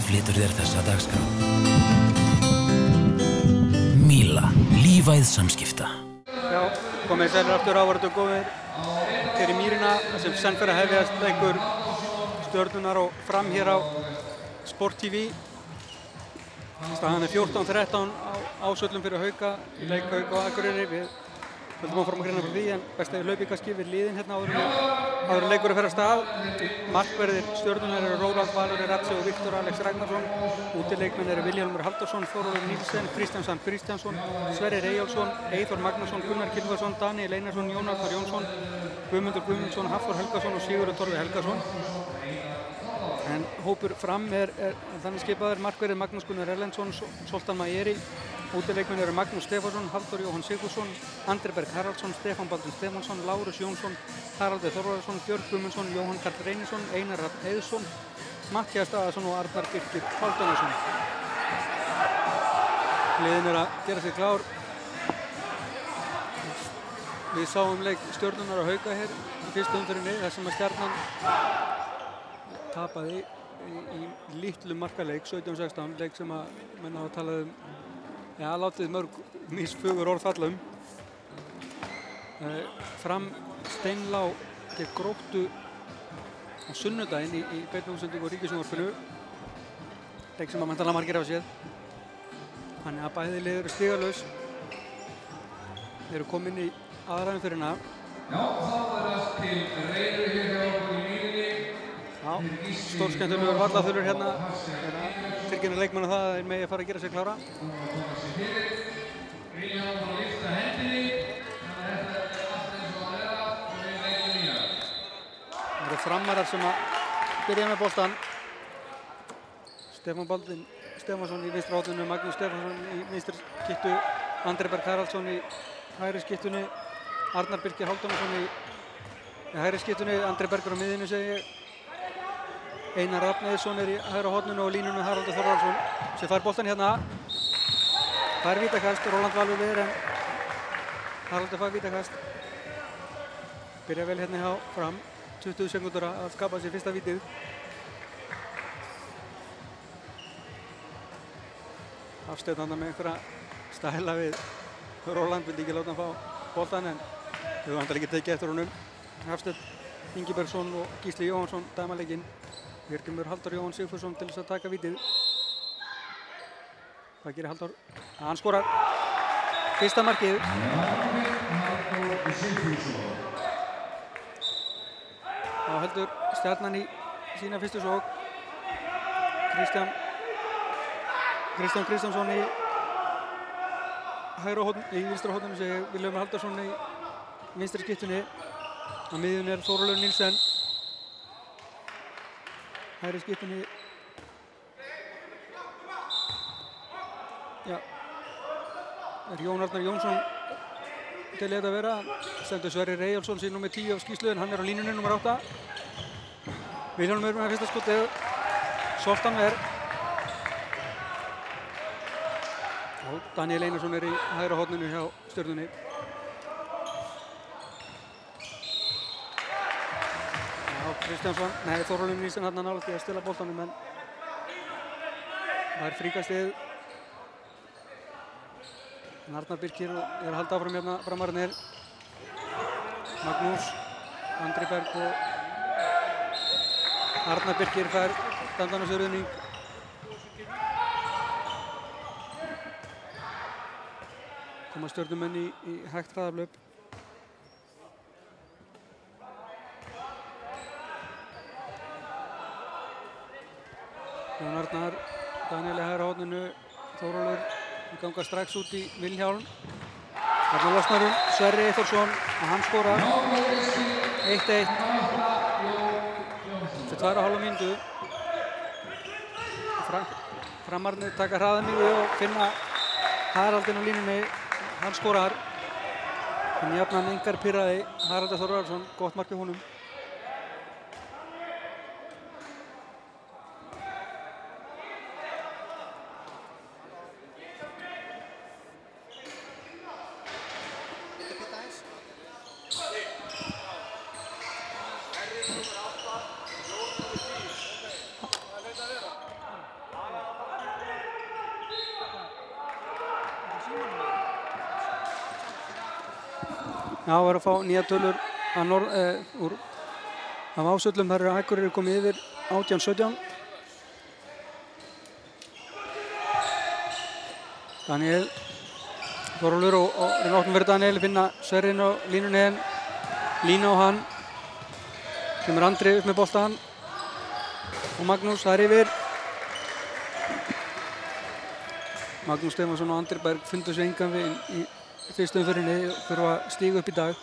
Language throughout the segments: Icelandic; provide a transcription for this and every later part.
flytur þér þessa dagskrá. Míla, lífæð samskipta. Já, komið sælir aftur ávarðu góðir hér í Mýrina, þar sem senn fyrir að hefjast leikur Stjörnunnar og Fram hér á Sport TV. Staðan er 14-13 á ásöllum fyrir Hauka, leik Hauka og Akureyri. Við höldum áfram að greina fyrir því, en best að við hlaupið kannski við liðin hérna áður en leikur að fer af stað. Markverðir Stjörnunnar eru Róland Valur Ratse og Viktor Alex Ragnarsson. Útileikmenn eru Vilhjálmur Halldórsson, Þórólfur Níelsen, Kristján Kristjánsson, Sverrir Eyjólfsson, Eyþór Magnússon, Gunnar Kilvarsson, Daniel Einarsson, Jón Arnar Jónsson, Guðmundur Guðmundsson, Hafþór Helgason og Sigurður Torfi Helgason. En hópur Fram er þannig skipaður: markverðir Magnús Gunnar Erlendsson, Zoltan Majeri. Útileikmenn eru Magnús Stefánsson, Halldór Jóhann Sigfússon, Andri Berg Haraldsson, Stefán Baldur Stefánsson, Lárus Jónsson, Haraldur Þorvarðarsson, Björn Guðmundsson, Jóhann Karl Reynisson, Einar Rafn Heiðsson, Matthías Daðarsson og Arnar Birkir Halldórsson. Liðin eru að gera sig klár. Við sáum leik Stjörnunnar og Hauka hér í fyrstu umferðinni, þar sem að Stjarnan tapaði í litlu markaleik, 17-16, leik sem að menn hafa talað látið mörg misfugur orð falla Fram steinlá gegn Gróttu á sunnudaginn í beinni útsendingu á Ríkissjónvarpinu, leik sem að væntanlega margir hafa séð. Þannig að bæði lið eru stigalaus. Þeir eru komin í aðra umferðina. Já, þá er það til Reyru hér hjá okkur í Mýrinni. Já, stórskemmtilegur vallaþulur hérna. Tilkynna leikmanna það að þeir megi að fara að gera sig klára. Vilja hann að lyfta hendinni, þannig að þetta er allt eins og að vera og við leikum í það. Það eru Framarar sem að byrja með boltan. Stefán Baldvin Stefánsson í vinstri horninu, Magnús Stefánsson í vinstri skittu, Andri Berg Haraldsson í hægri skittunni, Arnar Birkir Halldórsson í hægri skittunni, Andri Bergur á miðjunni segi ég. Einar Rafn Heiðsson er í hægra horninu og línunni Haraldur Þorvaldsson sem fær boltan hérna. Það er vítakast, Róland Valur við en Haraldur fær vítakast. Byrja vel hérna hjá Fram, 20 sekúndur að skapa sér fyrsta vítið. Hafsteinn þarna með einhverja stæla við Róland, vildi ekki láta hann fá boltan en þau vantar ekki tekið eftir honum. Hafsteinn Ingibergsson og Gísli Jóhannsson dæma leikinn. Virgumur Halldór Jóhann Sigfússon til þess að taka vítið. Hvað gerir Halldór? Hann skorar fyrsta markið. Þá heldur Stjarnan í sína fyrstu sókn. Kristján Kristjánsson í hægra horn, í vinstra horninu segi Vilhjálmur Halldórsson í vinstri skittunni. Á miðjunni er Þórólfur Níelsen. Hægri skittunni. Já. Er Jón Arnar Jónsson til þetta að vera. Stendur Sverrir Eyjólfsson sín númer 10 á skýrslu en hann er á línunni númer 8. Vilhjálmur með fyrsta skotið. Zoltan er. Og Daniel Einarsson er í hægra horninu hjá Stjörnunni. Kristjánsson, Þórólfur Níelsen hann nálægt í að stela boltanum en það er fríkastið. Arnar Birkir er að halda áfram hérna Framararnir. Magnús, Andri Berg og Arnar Birkir fær dandanasjörðning. Koma Stjörnumenn í hægt hraðahlaup. Jón Arnar, Daniel í hægra horninu, Þórólfur ganga strax út í Vilhjálm. Þarna losnar Sverrir Eyþórsson og hann skorar 1-1. Þetta 2,5 mínútu. Framararnir taka hraðan yfir og finna Haraldinn á línunni. Hann skorar. Hann jafnan engar pirraði. Haraldur Þorvaldsson, gott mark hjá honum. Já, var að fá nýja tölur af Ásvöllum. Þar eru Akureyri komið yfir 18-17. Daniel Þórólfur og reyna okkur fyrir Daniel, finna Sverrin á línunni en lína á hann. Kemur Andri upp með boltan og Magnús, það er yfir. Magnús Stefánsson og Andri Berg fundu sig engan við í fyrstu umferðinni og þurfa að stíga upp í dag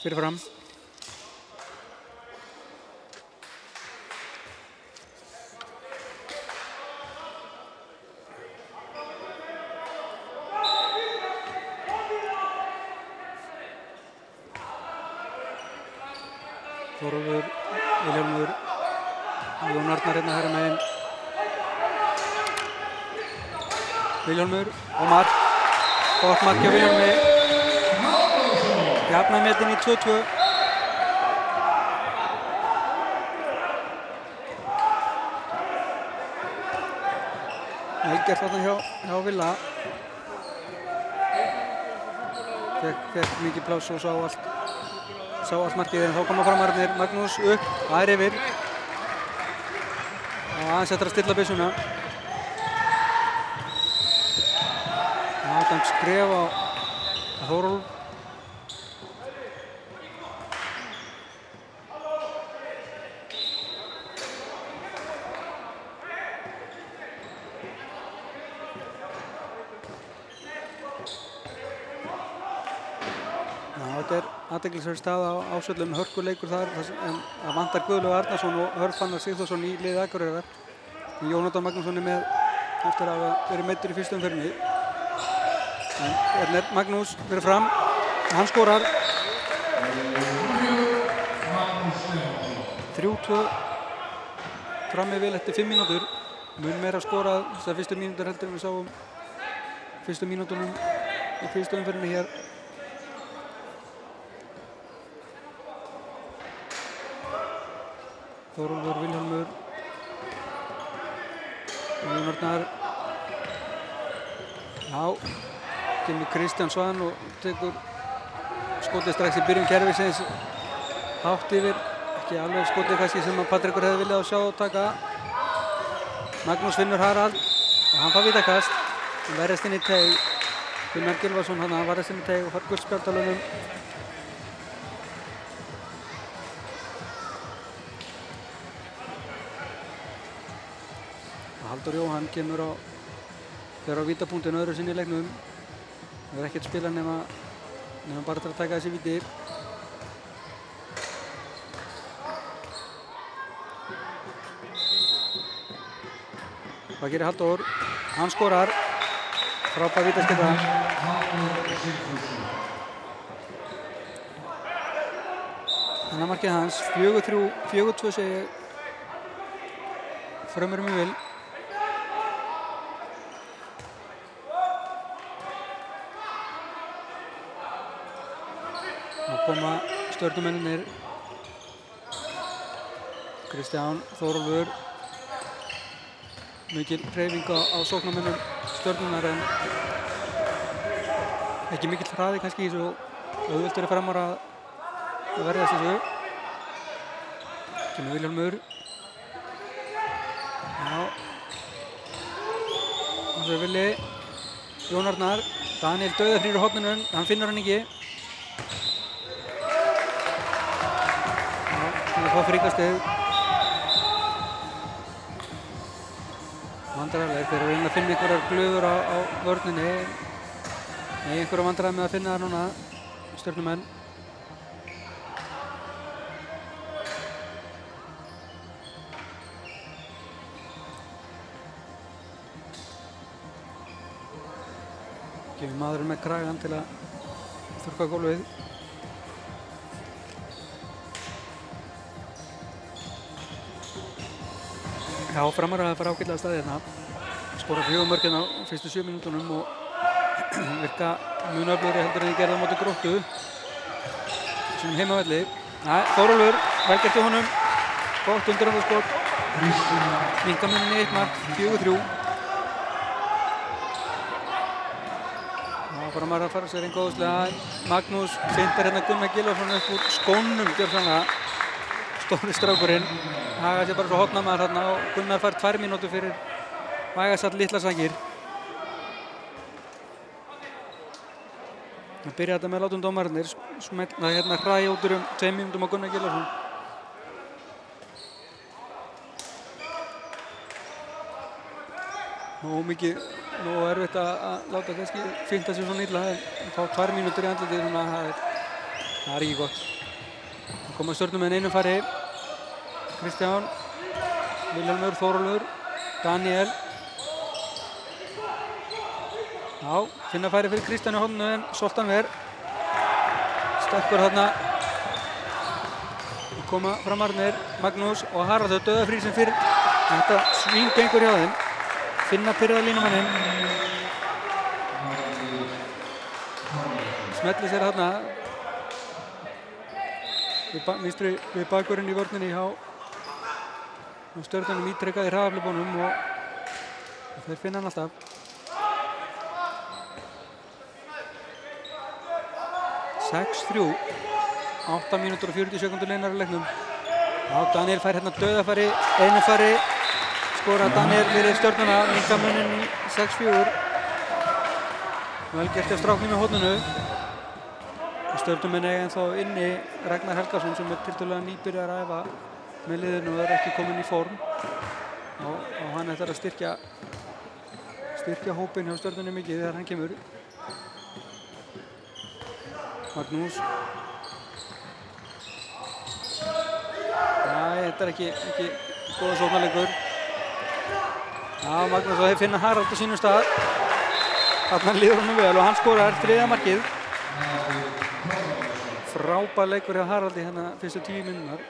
fyrir fram. Þórólfur, Vilhjálmur, Jón Arnar hérna herra megin. Vilhjálmur og mark. Gott mark hjá Vilhjálmi. Jafnar metin í 2-2. Vel gert þarna hjá Villa. Fekk mikið pláss og sá allt markið, en þá koma framararnir. Magnús upp, það er yfir. Og aðeins eftir að stilla byssuna. Dæmt skref á Þórólf. Þetta er athyglisverð staða á Ásvöllum, hörkuleikur þar, en það vantar Guðlaug Arnarsson og Hörð Fannar Sigþórsson í liði Akureyrar. Jónatan Magnússon er með eftir að hafa verið meiddur í fyrstu umferðinni. En hérna er Magnús fyrir fram, hann skorar. 3-2 frammi vel eftir 5 mínútur. Mun meira skorað þessar fyrstu mínútur heldur en við sáum fyrstu mínútunum í fyrstu umferðinni hér. Þórólfur, Vilhjálmur og Jón Arnar. Já, kemur Kristján Svan og tekur skotið strax í byrjun kerfisins hátt yfir. Ekki alveg skotið kannski sem að Patrikur hefði viljað að sjá og taka. Magnús finnur Harald og hann fær vítakast. Hann verðist inn í teig. Gunnar Gylfason, hann verðist inn í teig og fær gullspjald á launum. Halldór Jóhann kemur fer á vítapunktinu öðru sinni í leiknum. Það er ekkert spila nema bara til að taka þessi víti. Hvað gerir Halldór? Hann skorar. Frábær vítaskylda. Þannig að markið hans. 4-2 segi Frömmurum í vil. Koma stjörnumennir. Kristján, Þórólfur. Mikil hreyfing á sóknarmönnum stjörnunar en ekki mikill hraði kannski í þessu og auðvelt verið framar að verðast þessu. Kemur Vilhjálmur. Já. Og svo er Villi. Jón Arnar. Daniel dauðafrýr á horninu, hann finnur hann ekki. Það er fríkastið. Vandræðarleg, þeir eru að reyna að finna einhverjar glufur á vörninni. Nei, einhverja vandræði með að finna það núna, stjörnumenn. Gefur maðurinn með kragan til að þurrka gólfið. Já, Framarar að fara ágætlega að staði hérna. Skora 4 mörkin á fyrstu 7 mínútunum og virka mun öflugri heldur en þeir gerðu á móti Gróttu. Þessum heimavelli. Þórólfur, vel gert hjá honum. Gott undirhóðskot. Minnka muninni 1 mark, 4-3. Framar að fara sér einn góðslega. Magnús fintar hérna Gunnar Gylfason upp úr skónum, gjörsamlega. Stóri strákurinn. Hagar sér bara svo hotnamaður þarna og Gunnar fær 2 mínútur fyrir vægasall Litlasakir. Það byrja þetta með látum dómararnir. Smetla hérna hræja út um 2 mínútum á Gunnar Gylfason. Nú erfitt að láta kannski finta sér svona illa en fá 2 mínútur í andlitið svona það er ekki gott. Það koma stjörnum með einum fari. Kristján, Vilhelmur, Þórólfur, Daniel. Já, finna færi fyrir Kristján í horninu en Zoltan Ver. Stekkur þarna. Koma framarnir, Magnús og Haraldur dauðafrí sem fyrir. Þetta svín gengur hjá þeim. Finna pyrraða línumanninn. Smellir sér þarna. Við bakvörðinn í vörninni hjá stjörnunum ítrekkaði hraðaflibónum og þeir finna hann alltaf. 6-3. 8 mínútur og 40 sekúndur leinar á leiknum. Já, Daniel fær hérna dauðafæri, einu færi. Skora Daniel fyrir stjörnuna, minnka muninn í 6-4. Vel gert hjá stráknum í horninu. Stjörnumenn eiga ennþá inni Ragnar Helgason sem tiltölulega nýbyrjar að æfa með liðinu og er ekki kominn í form. Og hann ætlar að styrkja hópinn hjá stjörnunni mikið þegar hann kemur. Magnús. Nei, þetta er ekki góða sóknarleikur. Já, Magnús og þeir finna Harald á sínum stað. Þarna líður honum vel og hann skorar 3. markið. Frábær leikur hjá Haraldi hérna fyrstu 10 mínúturnar.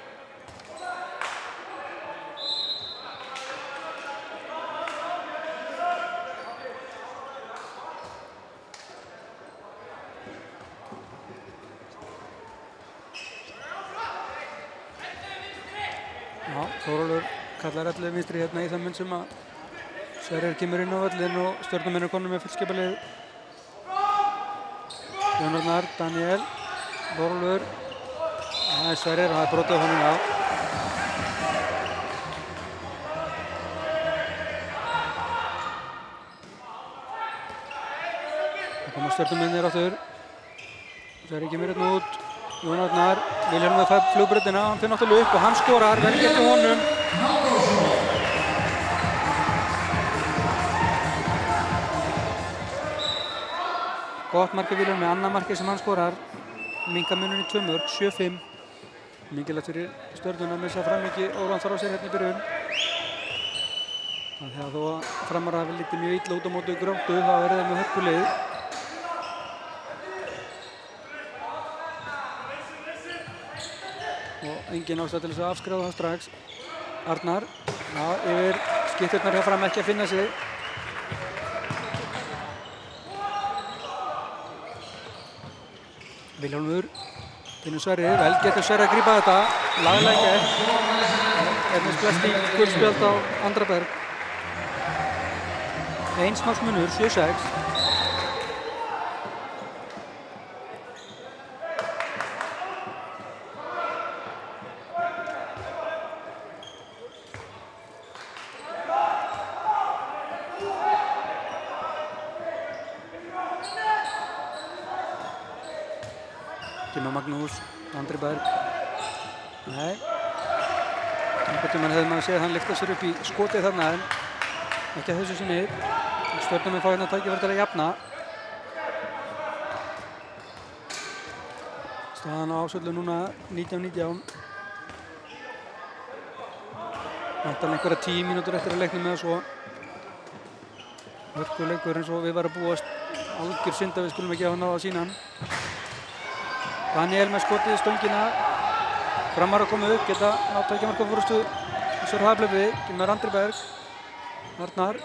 Já, Þórólfur kallar 11 vinstri hérna í það mun sem að Sverrir kemur inn á völlinn og stjörnumenn er konur með fullskipalið. Jón Arnar, Daniel, Þórólfur. Það er Sverrir og það er brotið á honum á. Það koma stjörnumennir áttur. Sverrir kemur hérna út. Jón Arnar, Vilhelmur fær flugbrautina, hann fyrir náttúrulega upp og hann skorar, vel gert hjá honum. Gott markið Vilhelm með annað markið sem hann skorar. Minnka muninn í 2 mörk, 7-5. Mikilvægt fyrir stjörnuna að missa fram ekki Óran þarf á sér hérna í byrjun. Þegar þó að Framar hafi litið mjög illa út á móti Gróttu þá er það með hörkulið. Og engin ástæða til þess að afskrifa það strax. Arnar, já, yfir skipturnar hjá Fram ekki að finna sig. Vilhelmur, finnur Sverrir, vel getur Sverrir að grípa þetta, laglega gert. Ernest Blesti, gullspjald á Andraberg. Eins marks munur, 7-6. Magnús, Andri Berg. Nei. Einhvern tímann hefði maður séð hann lyfta sér upp í skotið þarna en ekki að þessu sinni. Stjörnumenn fá hérna tækifæri til að jafna. Staðan á Ásvöldu núna 19-19. Vantar einhverja 10 mínútur eftir að leiknum með svo. Hörkuleikur eins og við varum að búast. Algjör synd að við skulum ekki hafa náð að sína hann. Daniel með skotið í stöngina. Framar að koma upp, geta nátt ekki marka fórustu þessar haflöfi. Kemur Andri Berg. Arnar.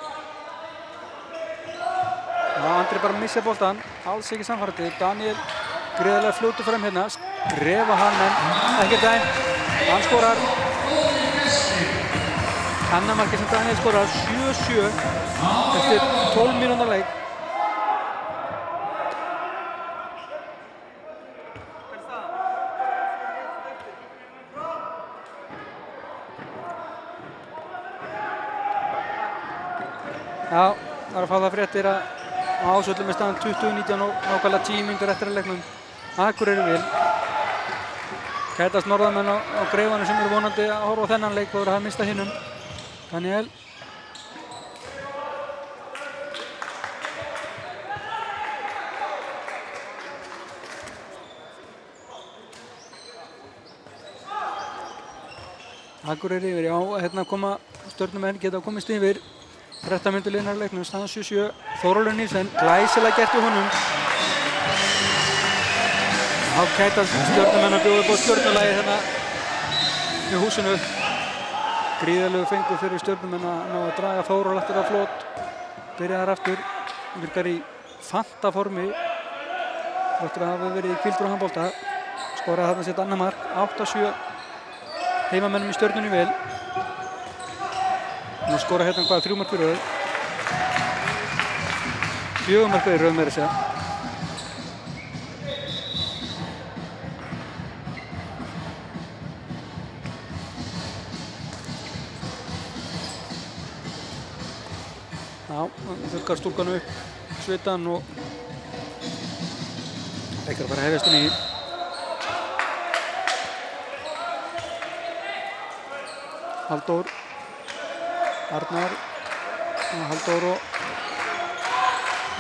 Já, Andri bara missir boltan. Alls ekki samfærandi. Daniel greiðlega fljótur fram hérna. Skrefa hann en ekki dæmt. Hann skorar. Hannamarkið sem Daniel skorar 7-7 eftir 12 mínútna leik. Já, það er að fá það fréttir að Ásvöllum er staðan 20-19 og nákvæmlega 10 mínútur eftir að leiknum. Akureyri vil. Kætast norðamenn á Greifanum sem eru vonandi að horfa á þennan leik og eru að mista hinnum. Daniel. Akureyri yfir, já, hérna koma Stjörnumenn geta komist yfir. 13 mínútur liðnar af leiknum, staðan 7-7. Þórólfur Níelsen, glæsilega gert í honum. Þá Kætast Stjörnumenn að bjóða upp á stjörnulagi hérna í húsinu. Gríðarlegu fengur fyrir Stjörnumenn að ná að draga Þórólf aftur á flot. Byrjaðar aftur, virkar í fanta formi. Þáttur að hafa verið í hvíldur og handbolta. Skoraði þarna sitt annað mark, 8-7. Heimamennum í Stjörnunni vel. Nú skora hérna hvað, 3 mörk í röð. 4 mörk í röð meira að segja. Já, þurrkar stúlkan upp svitan og leikar að fara að hefjast inn í. Halldór, Arnar, Halldór og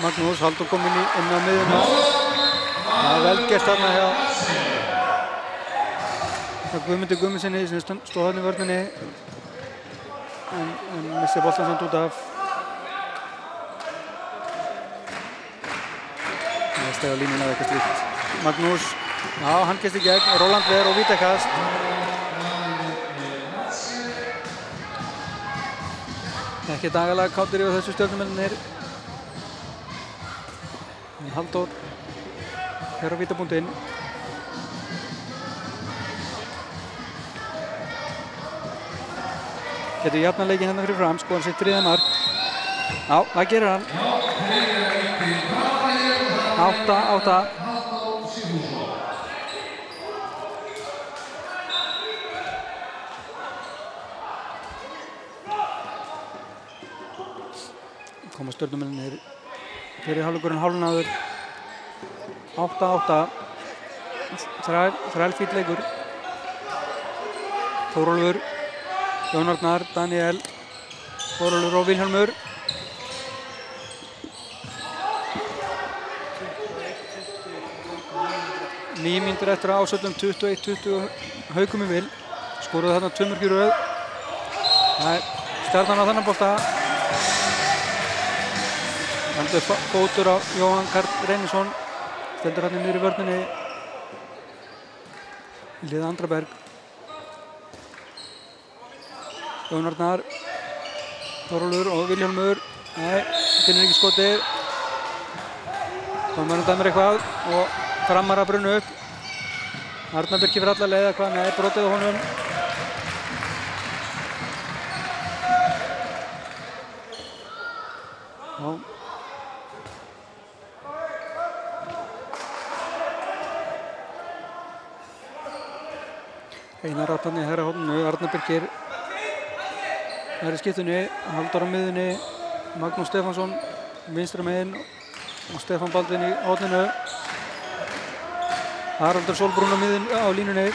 Magnús. Halldór kom inn á miðjuna. Það er vel gert þarna hjá Guðmundi Guðmundsssyni sem stóð þarna í vörninni en missti boltann samt út af. Það steg á línuna eða eitthvað slíkt. Magnús, já, hann kemst í gegn. Róland Ver og vítakast. Ekki dagalega kátir yfir þessu Stjörnumennir. Halldór hér á vítabúndinn. Getur jafnað leikinn hérna fyrir fram, skoðan sitt 3. mark. Já, það gerir hann. 8-8. Koma Stjörnumennir fyrir hálfleikurinn hálfnaður. 8-8. Þrælfýll leikur. Þórólfur, Jón Arnar, Daniel, Þórólfur og Vilhjálmur. Níu mínútur eftir að Ásvöllum, 21-20 Haukum í vil. Skoruðu þarna 2 mörk í röð. Það er Stjarnan á þennan bolta. Þannig fótur á Jóhann Karl Reynisson. Stendur hann niður í vörninni. Liða Andraberg. Jón Arnar, Þórólfur og Vilhjálmur. Nei, finnir ekki skotið. Dómarinn dæmir eitthvað og Framar að brunna upp. Arnar Birkir fyrir alla leið eitthvað. Nei, brotið á honum. Já. Einar Rattan í hægra horninu. Arnar Birkir er í skiptunni. Halldór á miðunni. Magnús Stefánsson vinstra megin og Stefán Baldvin í horninu. Haraldur Solbrún á miðun á línunni.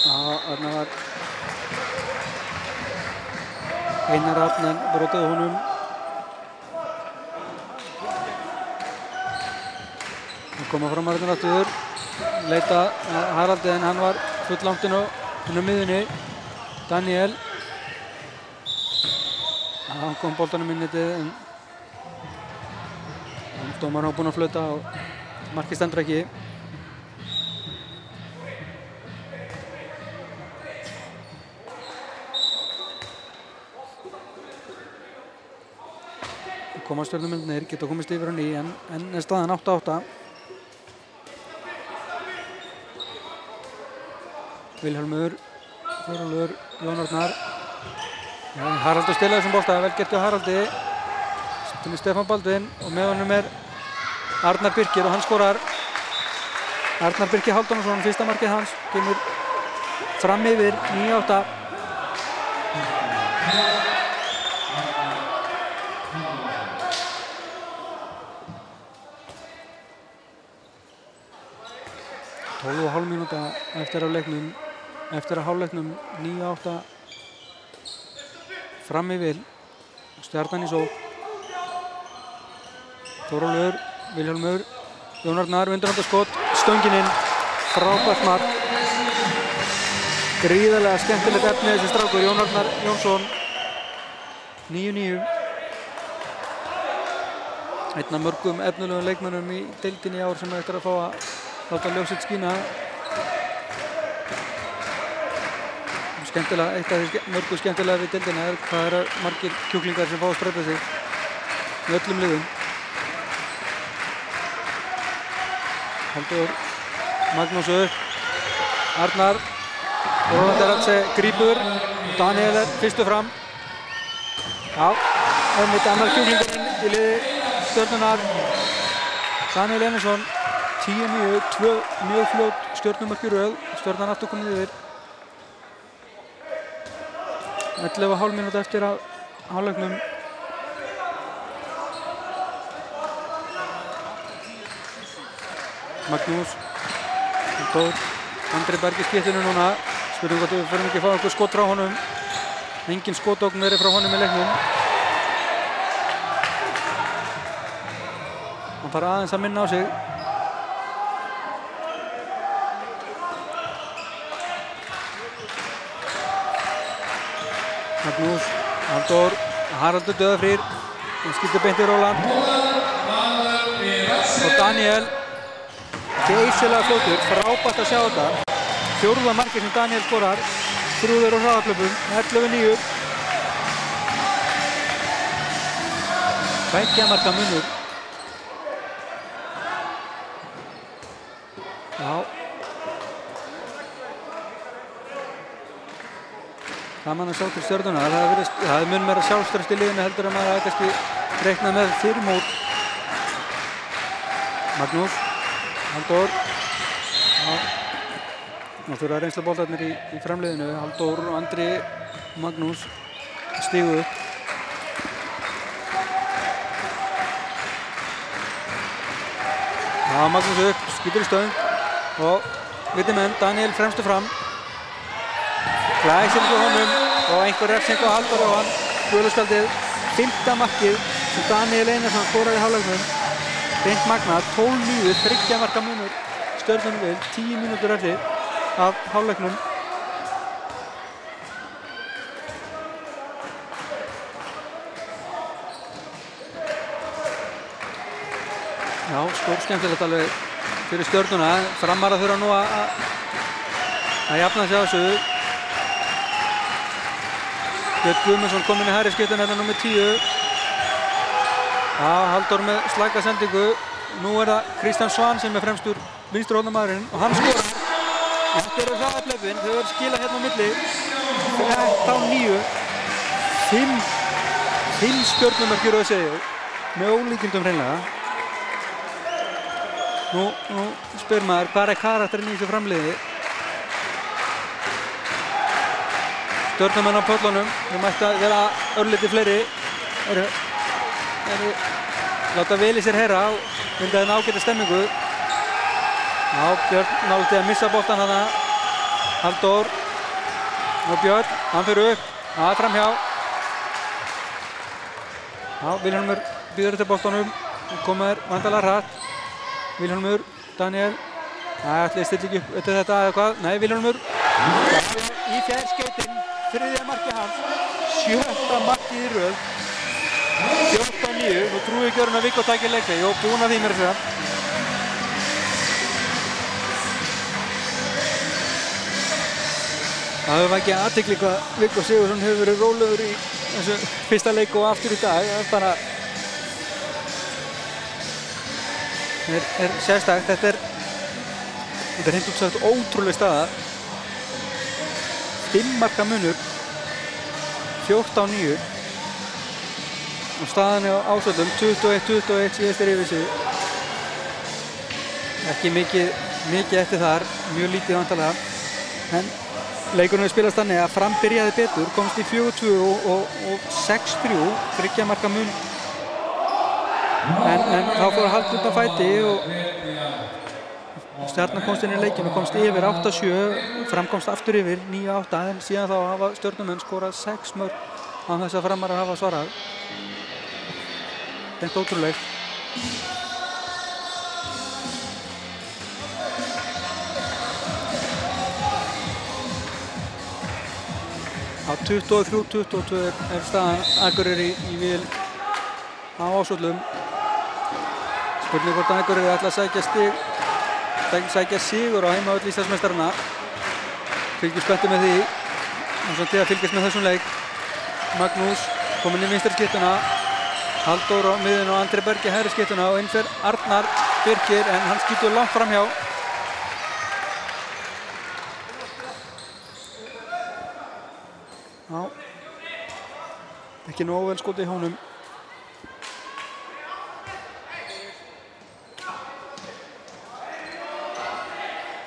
Þarna var Einar Rattan brotið á honum. Það koma fram Arnar aftur. Leita Haraldi en hann var full langt inn á miðunni. Daniel. Hann kom boltanum inn í en dómarinn var búinn að flauta og markið stendur ekki. Koma Stjörnumennirnir, geta komist yfir á ný en er staðan 8-8. Vilhjálmur, Þórólfur, Jón Arnar. Haraldur stilaði þessum bolta, vel gert hjá Haraldi. Stundum Stefán Baldvin og með honum er Arnar Birkir og hann skorar. Arnar Birkir Halldórsson, fyrsta markið hans, kemur fram yfir 9-8. 12,5 mínúta eftir af leiknum, eftir að hálfleiknum 9-8 fram í vil. Stjarnan í sókn. Þórólfur, Vilhjálmur, Jón Arnar, vindurhandaskot, stöngin inn, frábært mark. Gríðarlega skemmtilegt efni þessi strákur, Jón Arnar Jónsson, 9-9. Einn af mörgum efnilegum leikmönnum í deildinni í ár sem eftir að fá að láta ljós sitt skína. Skemmtilega, eitt af því mörgu skemmtilega við deildina er hvað eru margir kjúklingar sem fá að spreyta sig í öllum liðum. Halldór Magnús upp, Arnar, Roland Eratse grípur, Daniel er fyrstu fram. Já, einmitt annar kjúklingurinn í liði Stjörnunnar, Daniel Einarsson, 10-9, 2 mjög fljót stjörnumörk í röð, Stjörnan aftur komið yfir. 11,5 mínúta eftir að hálfleiknum. Magnús, Halldór, Andri Berg í skiptinu núna. Spurning hvort við förum ekki að fá einhver skot frá honum. Engin skotókn verið frá honum í leiknum. Hann þarf aðeins að minna á sig. Magnús, Halldór, Haraldur Döðafrýr. Hann skiptir beint í Róland. Og Daniel. Geysilega fljótur, frábært að sjá þetta. 4. markið sem Daniel skorar. 3 þeirra á hraðaklöpum, 11-9. 2 marka munur. Já. Gaman að sjá til Stjörnunnar. Það er mun meira sjálfstraust í liðinu heldur en maður hafi kannski reiknað með fyrir mót. Magnús, Halldór. Já. Nú þurfa reynsluboltarnir í framliðinu. Halldór, Andri, Magnús stígu upp. Já, Magnús upp, skýtur í stöng og viti menn, Daniel fremstu fram. Glæsir ekki honum og einhver refsing á Halldór á hann. Guðlaskaldið, 5. markið sem Daniel Einarsson skoraði í hálfleiknum. Beint magnað, 12-9, 3 marka munur. Stjörnunum vil, 10 mínútur eftir af hálfleiknum. Já, skemmtilegt alveg fyrir Stjörnuna. Framarar þurfa nú að jafna sig á þessu. Björn Guðmundsson kominn í hægri skiptin hérna númer 10. Já, Halldór með slæka sendingu. Nú er það Kristján Svan sem er fremstur vinstri hornamaðurinn og hann skorar. Þetta eru hraðaplöfin, þau verður skilað hérna á milli. 13-9. 5 stjörnumörk í röð segju. Með ólíkindum hreinlega. Nú spyr maður, hvað er karakterinn í þessu framliði? Stjörnumenn á pöllunum, þau mættu að vera örlítið fleiri. Láta vel í sér heyra og mynda þennan ágæta stemmingu. Já, Björn náði að missa boltan hana. Halldór og Björn, hann fyrir upp. Það er framhjá. Já, Vilhjálmur býður eftir boltanum og komur vandalega hratt. Vilhjálmur, Daniel. Það ætli stilla ekki upp eftir þetta eða hvað. Nei, Vilhjálmur. Í fjærskeytin, 3. markið hans. 7. markið í röð. 14-9, nú trúi ekki orðin að Viggo tækir leikveg. Jó, búinn að því mér að segja. Það hefur ekki athygli hvað Viggo Sigurðsson hefur verið rólegur í þessu fyrsta leik og aftur í dag. Það er bara er sérstakt. Þetta er hreint út sagt ótrúleg staða. 5 marka munur, 14-9 og staðan á Ásvöllum 21-21 síðastir yfir sig. Ekki mikið eftir þar, mjög lítið vantarlega. En leikurinn við spilast þannig að Fram byrjaði betur, komst í 4-2 og 6-3, 3 marka mun. En þá fór Halldór út á fæti og Stjarnan komst inn í leikinn og komst yfir 8-7, framkomst aftur yfir 9-8 en síðan þá hafa Stjörnumenn skorað 6 mörk án þess að Framarar hafa svarað. Þetta er ótrúlegt. Á 23-22 er staðan Akureyri í vil á Ásvöllum. Spurning hvort að Akureyri ætla að sækja sigur á heimavöll Íslandsmeistarana. Fylgjast spenntir með því. Og svo til að fylgjast með þessum leik. Magnús kominn í vinstri skyttuna. Halldór á miðjunni og Andri Berg í hægri skyttuna og inn fer Arnar Birkir en hann skýtur langt framhjá. Já. Ekki nógu vel skotið í honum.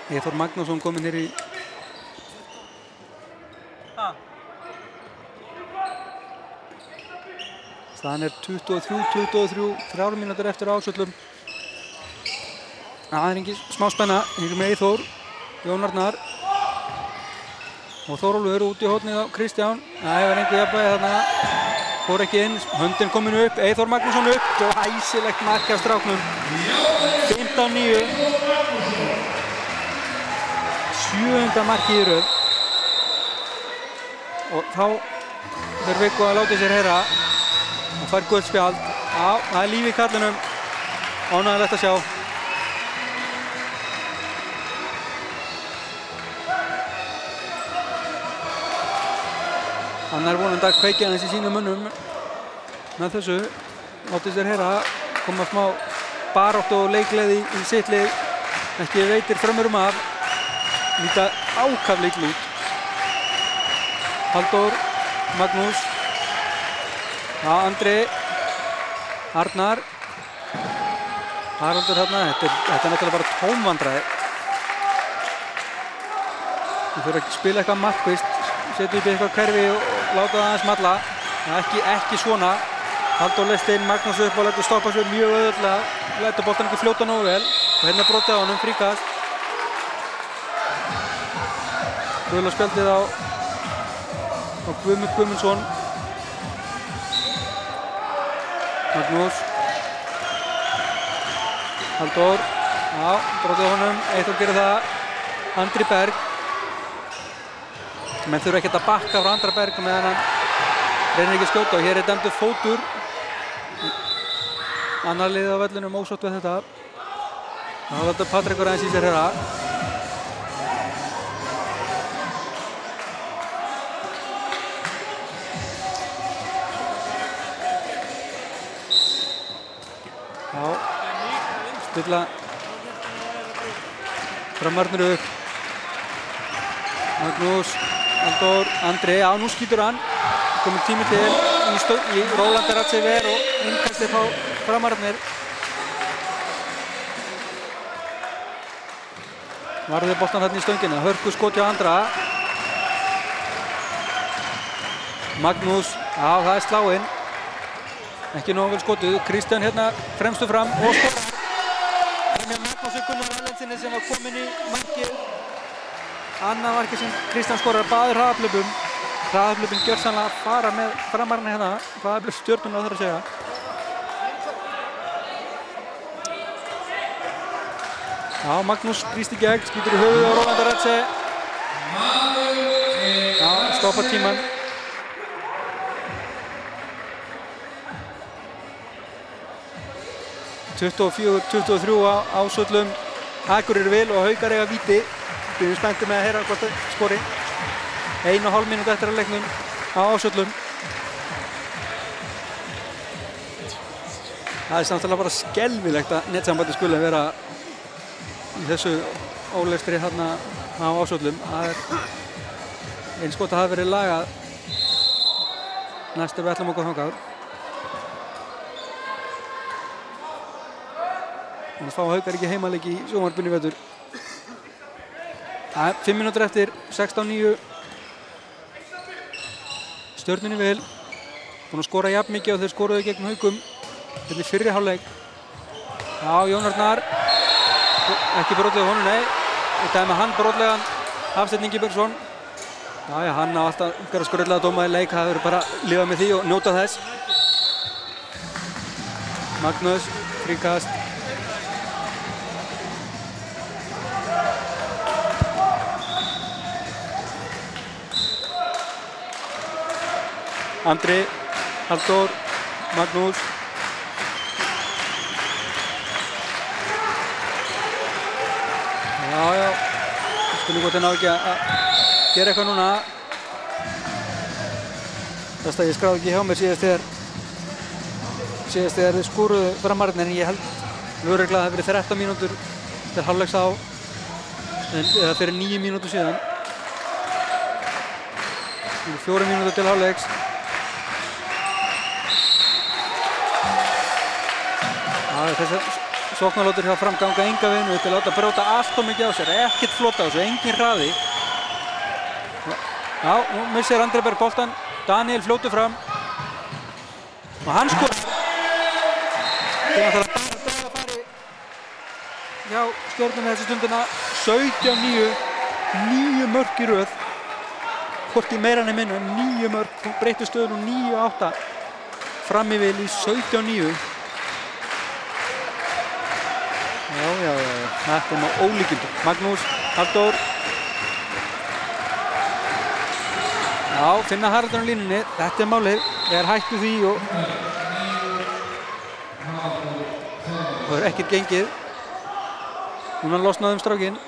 Eyþór Magnússon kominn hér í staðan er 23-23, 3 mínútur eftir Ásvöllum. Það er engin smá spenna, hér með Eyþór, Jón Arnar og Þórólfur út í hornið á Kristján. Það hefur engu jafnvægi þarna, fór ekki inn, höndin komin upp, Eyþór Magnússon upp og hæsilegt mark af stráknum. 15-9. 7. markið í röð og þá þurfum Viggo að láta sér heyra og fær gult spjald. Já, það er líf í kallinum, ánægilegt að sjá. Hann er vonandi að kveikja aðeins í sínum mönnum með þessu, láta sér heyra, koma smá baráttu og leikgleði í sitt lið, ekki veitir frömmurum af. Líta ákaflega illa út. Halldór, Magnús, já, Andri, Arnar, Haraldur þarna, þetta er náttúrulega bara tómvandræði. Þú þurfa ekki að spila eitthvað markvisst, setja upp í eitthvað kerfi og láta það aðeins malla. Ekki svona. Halldór leist inn, Magnús upp og lætur stoppa sér mjög auðveldlega, lætur boltan ekki fljóta nógu vel og hérna er brotið á honum, fríkast. Gula spjaldið á Guðmund Guðmundsson. Magnús. Halldór. Já, brotið á honum. Eyþór gerir það. Andri Berg. Menn þurfa ekkert að bakka frá Andra Berg meðan hann reynir ekki að skjóta og hér er dæmdur fótur. Annar liðið á vellinum ósátt við þetta. Það valdur Patrekur aðeins í sér herra. Já, stilla Framarnir upp. Magnús, Halldór, Andri, já nú skýtur hann. Kominn tími til í Róland Ratsever og innkastið fá Framarnir. Varði boltan þarna í stöngina, hörku skoti á Andra. Magnús, já það er sláinn. Ekki nógu vel skotið, Kristján hérna fremstu fram og skorar. Með Magnúsi Gunnar Erlendsinni sem var kominn í markið. Annað markið sem Kristján skorar, báðir hraðaplöpum. Hraðaplöpin gjörsamlega að fara með Framarna hérna, hraðaplöp Stjörnuna þarf að segja. Já, Magnús brýst í gegn, skýtur í höfuð á Róland Ratse. Já, stoppa tíman. (24-23) á Ásvöllum. Akureyri vil og Haukar eiga víti. Við erum spenntir með að heyra hvort það skori. 1,5 mínútu eftir að leiknum á Ásvöllum. Það er samtalið bara skelfilegt að netsambandi skuli vera í þessu ólestri þarna á Ásvöllum. Það er eins gott að það hafi verið lagað næst ef við ætlum okkur þangað. Þannig að fá Haukar ekki heimaleik í sjónvarpinu í vetur. 5 mínútur eftir, 16-9. Stjörnunni vil. Búin að skora jafn mikið og þeir skoruðu gegn Haukum. Þetta er fyrri hálfleik. Já, Jón Arnar. ekki brotið á honum, nei. Við dæmi hann brotlegan Hafsteinn Ingibergsson. Já, hann á alltaf einhverja skröllega dóma í leik, það verður bara að lifa með því og njóta þess. Magnús, fríkast. Andri, Halldór, Magnús. Já, skulum hvort ná ekki að gera eitthvað núna. Þess að ég skráði ekki hjá mér síðast þegar þið skúruðu framarinn, en ég held örugglega að það hefði verið 13 mínútur til hálfleiks á, eða fyrir 9 mínútur síðan. 4 mínútur til hálfleiks. Þessar sóknarlótur hjá Fram ganga enga veginn upp til að láta brjóta allt of mikið á sér, ekkert flota á þessu, engin hraði. Já, nú missir Andri Berg boltan, Daniel fljótur fram og hann skorar. Það þarf bara að fari hjá Stjörnunni þessu stundina. 17-9, 9 mörk í röð, hvorki meira en minna, 9 mörk, breyttu stöðun úr 9-8 fram í vil í 17-9. Já, þetta er með ólíkindum. Magnús, Halldór. Já, finna Haraldur á línunni, þetta er málið. Ég er hættu því og það er ekkert gengið. Núna losnaði strákinn.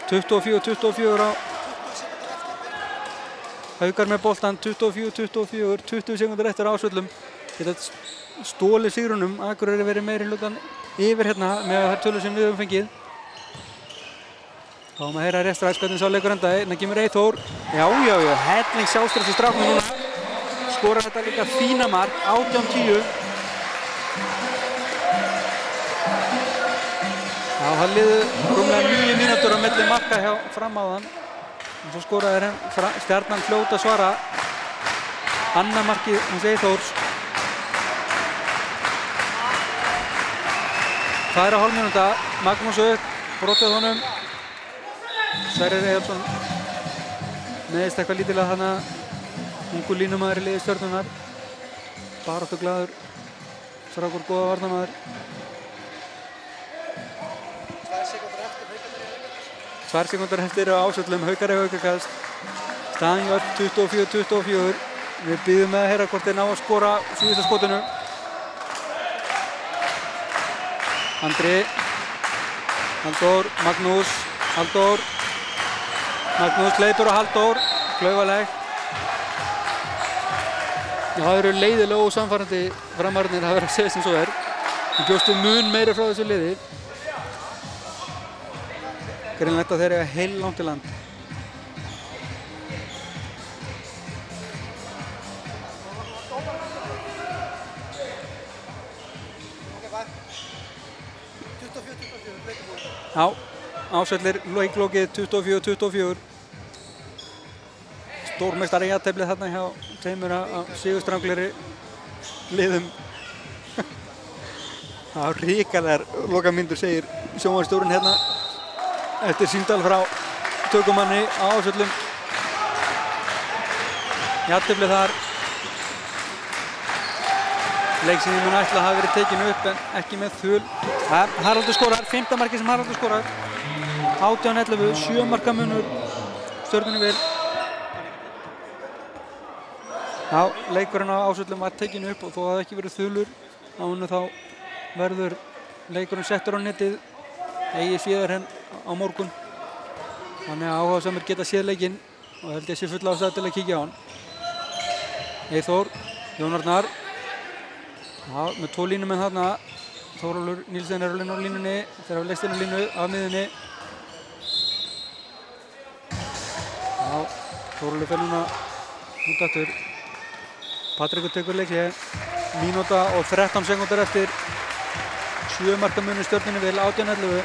24-24 á Haukar með boltan, 24-24, 20 sekúndur eftir ásvöllum. Geta stólið sigrunum, Akureyri verið meiri hlutan yfir hérna með þær tölur sem við höfum fengið. Þá maður heyra rétt strax hvernig sá leikur endaði. Hérna kemur Eyþór. Já, helling sjálfstress í stráknum núna. Skorar þetta líka fína mark, 18-10. Já, það liðu rúmlega 9 mínútur á milli marka hjá Fram áðan. Og svo skoraði Stjarnan fljót að svara. Annað markið hans Eyþórs. 2,5 mínúta, Magnús upp, brotið honum. Sverrir Eyjólfsson neðist eitthvað lítilega þarna. Ungur línumæður í liði Stjörnunnar. Baráttu glaður, strákur góða varnarmaður. 2 sekúndur eftir á ásvöllum, Haukar í haukakast. Staðan var 24-24. Við bíðum með að heyra hvort þeir ná að skora síðasta skotinu. Andri, Halldór, Magnús, Halldór. Magnús hleypur á Halldór, klaufaleg. Það eru leiðilega ósamfærandi framarnir að vera að segja sem svo er. Við bjóstum mun meira frá þessu liði. Greinlegt að þeir eiga heillangt í land. Já, ásvellir leiklokið 24-24. Stórmeistari jafnteflið þarna hjá tveimur af sigurstranglegri liðum. Það var hrikalegar lokamyndur, segir sjónvarpsstjórinn hérna eftir símtal frá tökumanni á ásvöllum. Jafnteflið þar. Leik sem ég mun ætla að hafa verið tekinn upp en ekki með þul. Haraldur skorar, 5. markið sem Haraldur skorar. 18-11, 7 marka munur Stjörnunni vil. Já, leikurinn á ásvöllum var tekinn upp og þó að það ekki verið þulur á hennu þá verður leikurinn settur á netið eigi síðar henn á morgun. Þannig að áhugasamir geta séð leikinn og held ég sé full ástæða til að kíkja á hann. Eyþór, Jón Arnar. Já, með 2 línumenn þarna. Þórólfur Nílsen er á línunni, þeir hafa leyst inn á línu af miðunni. Já, Þórólfur fer núna út aftur. Patrekur tekur leikli. Mínúta og 13 sekúndur eftir. 7 marka munur Stjörnunni vil, 18-11.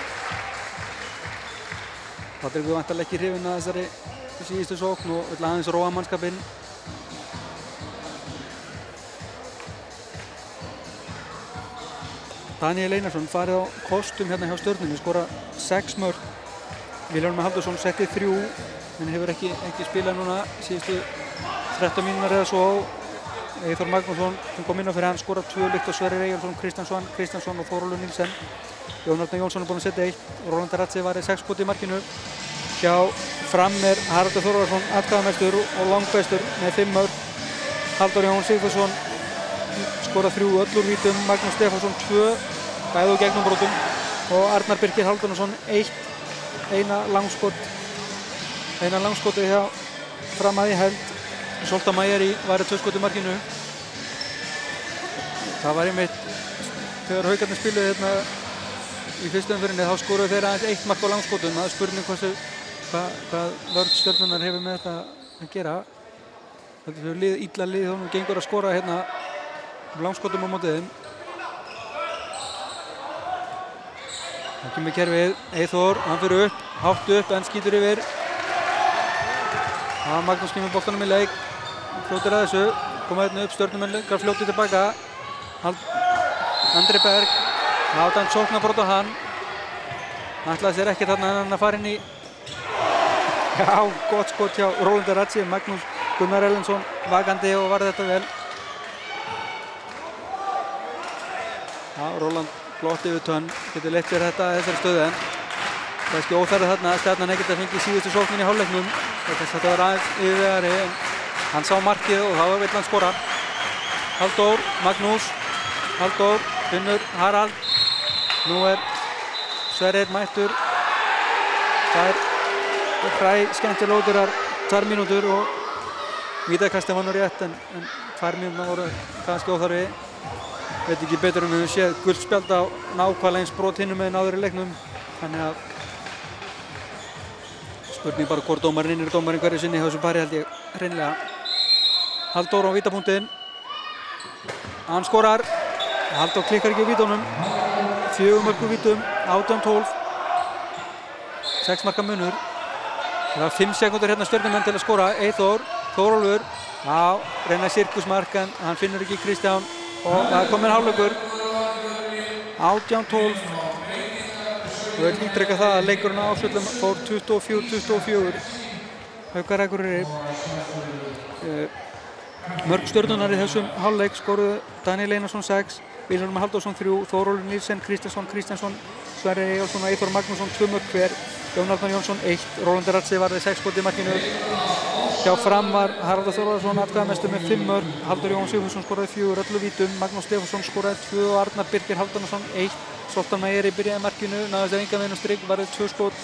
Patrekur vantarlega ekki hrifinn að þessari síðustu sókn og vill aðeins róa mannskapinn. Daníel Einarsson farið á kostum hérna hjá Stjörnunni, skora 6 mörk. Vilhjálmur Halldórsson setti 3 en hefur ekki spilað núna síðustu 13 mínútur eða svo. Eyþór Magnússon sem kom inn á fyrir hann skora 2 líkt á Sverrir Eyjólfsson, Kristjánsson og Þórólfur Nílsen. Jón Árni Jónsson er búinn að setja 1. Róland Ratzi varði 6 skot í markinu. Hjá Fram er Haraldur Þórðarsson atkvæðamestur og langbestur með 5 mörk. Halldór Jón Sigfússon skora 3 öll úr vítum. Magnús Stefánsson 2 bæði úr gegnumbrotum og Arnar Birkir Halldórsson 1. Eina langskotið hjá Fram að í held. Solta Mæjari varði 2 skot í markinu. Það var einmitt þegar Haukarnir spiluðu hérna í fyrstu umferðinni þá skoruðu þeir aðeins 1 mark á langskotum. Það er spurning hvað vörn Stjörnunnar hefur með þetta að gera. Þetta er illa lið og nú gengur að skora hérna langskotum á móti þeim. Það kemur kerfið, Eyþór, hann fyrir upp, hátt upp en skýtur yfir. Magnús kemur boltanum í leik, fljótir að þessu, koma hérna upp, Stjörnumenn lengra fljótið tilbaka. Andri Berg, átan sóknarbrot á hann. Ætlaði sér ekkert þarna en hann að fara inn í. Já, gott skot hjá Rólandi Ratzi, Magnús Gunnar Erlendsson vakandi og varði þetta vel. Já, Róland glotti við tönn, getur leitt fyrir þetta þessari stöðu en kannski óþarfið þarna að Stjarnan ekkert að fengi síðustu sóknin í hálfleiknum. Þetta var aðeins yfirvegari en hann sá markið og þá vill hann skora. Halldór, Magnús, Halldór, finnur Harald. Nú er Sverrir mættur. Það er skemmtilega ódýrar 2 mínútur og vítakastið var nú rétt en 2 mínúturna voru kannski óþarfi. Veit ekki betur við séð gult spjald á nákvæmlega eins brot hinum meginn áður í leiknum. Þannig að spurning bara hvort dómarinn er dómarinn hverju sinni hjá þessu pari held ég hreinlega. Halldór á vítapunktinn. Hann skorar. Halldór klikkar ekki í vítunum. 4 mörk úr vítum, 18-12. 6 marka munur. Það var 5 sekúndur hérna Stjörnumenn til að skora. Eyþór, Þórólfur. Já, reyna sirkusmark en hann finnur ekki Kristján. Og það er komin hálfleikur. 18-12. Við höfum ítrekað það að leikurinn á Ásvöllum fór 24-24. Haukar Akureyri. Mörk Stjörnunnar í þessum hálfleik skoruðu Daníel Einarsson 6, Vilhjálmur Halldórsson 3, Þórólfur Nílsen, Kristjánsson, Sverrir Eyjólfsson og Eyþór Magnússon 2 mörk hver. Jón Árni Jónsson 1, Róland Ratzi varði 6 skot í markinu. Hjá Fram var Haraldur Þórðarsson atkvæðamestur með 5 mörk. Halldór Jón Sigfússon skoraði 4 öllu vítum. Magnús Stefánsson skoraði 2 og Arnar Birkir Halldórsson 1. Soltan Mæjari byrjaði markinu, náði sér engan veginn á strik, varði 2 skot.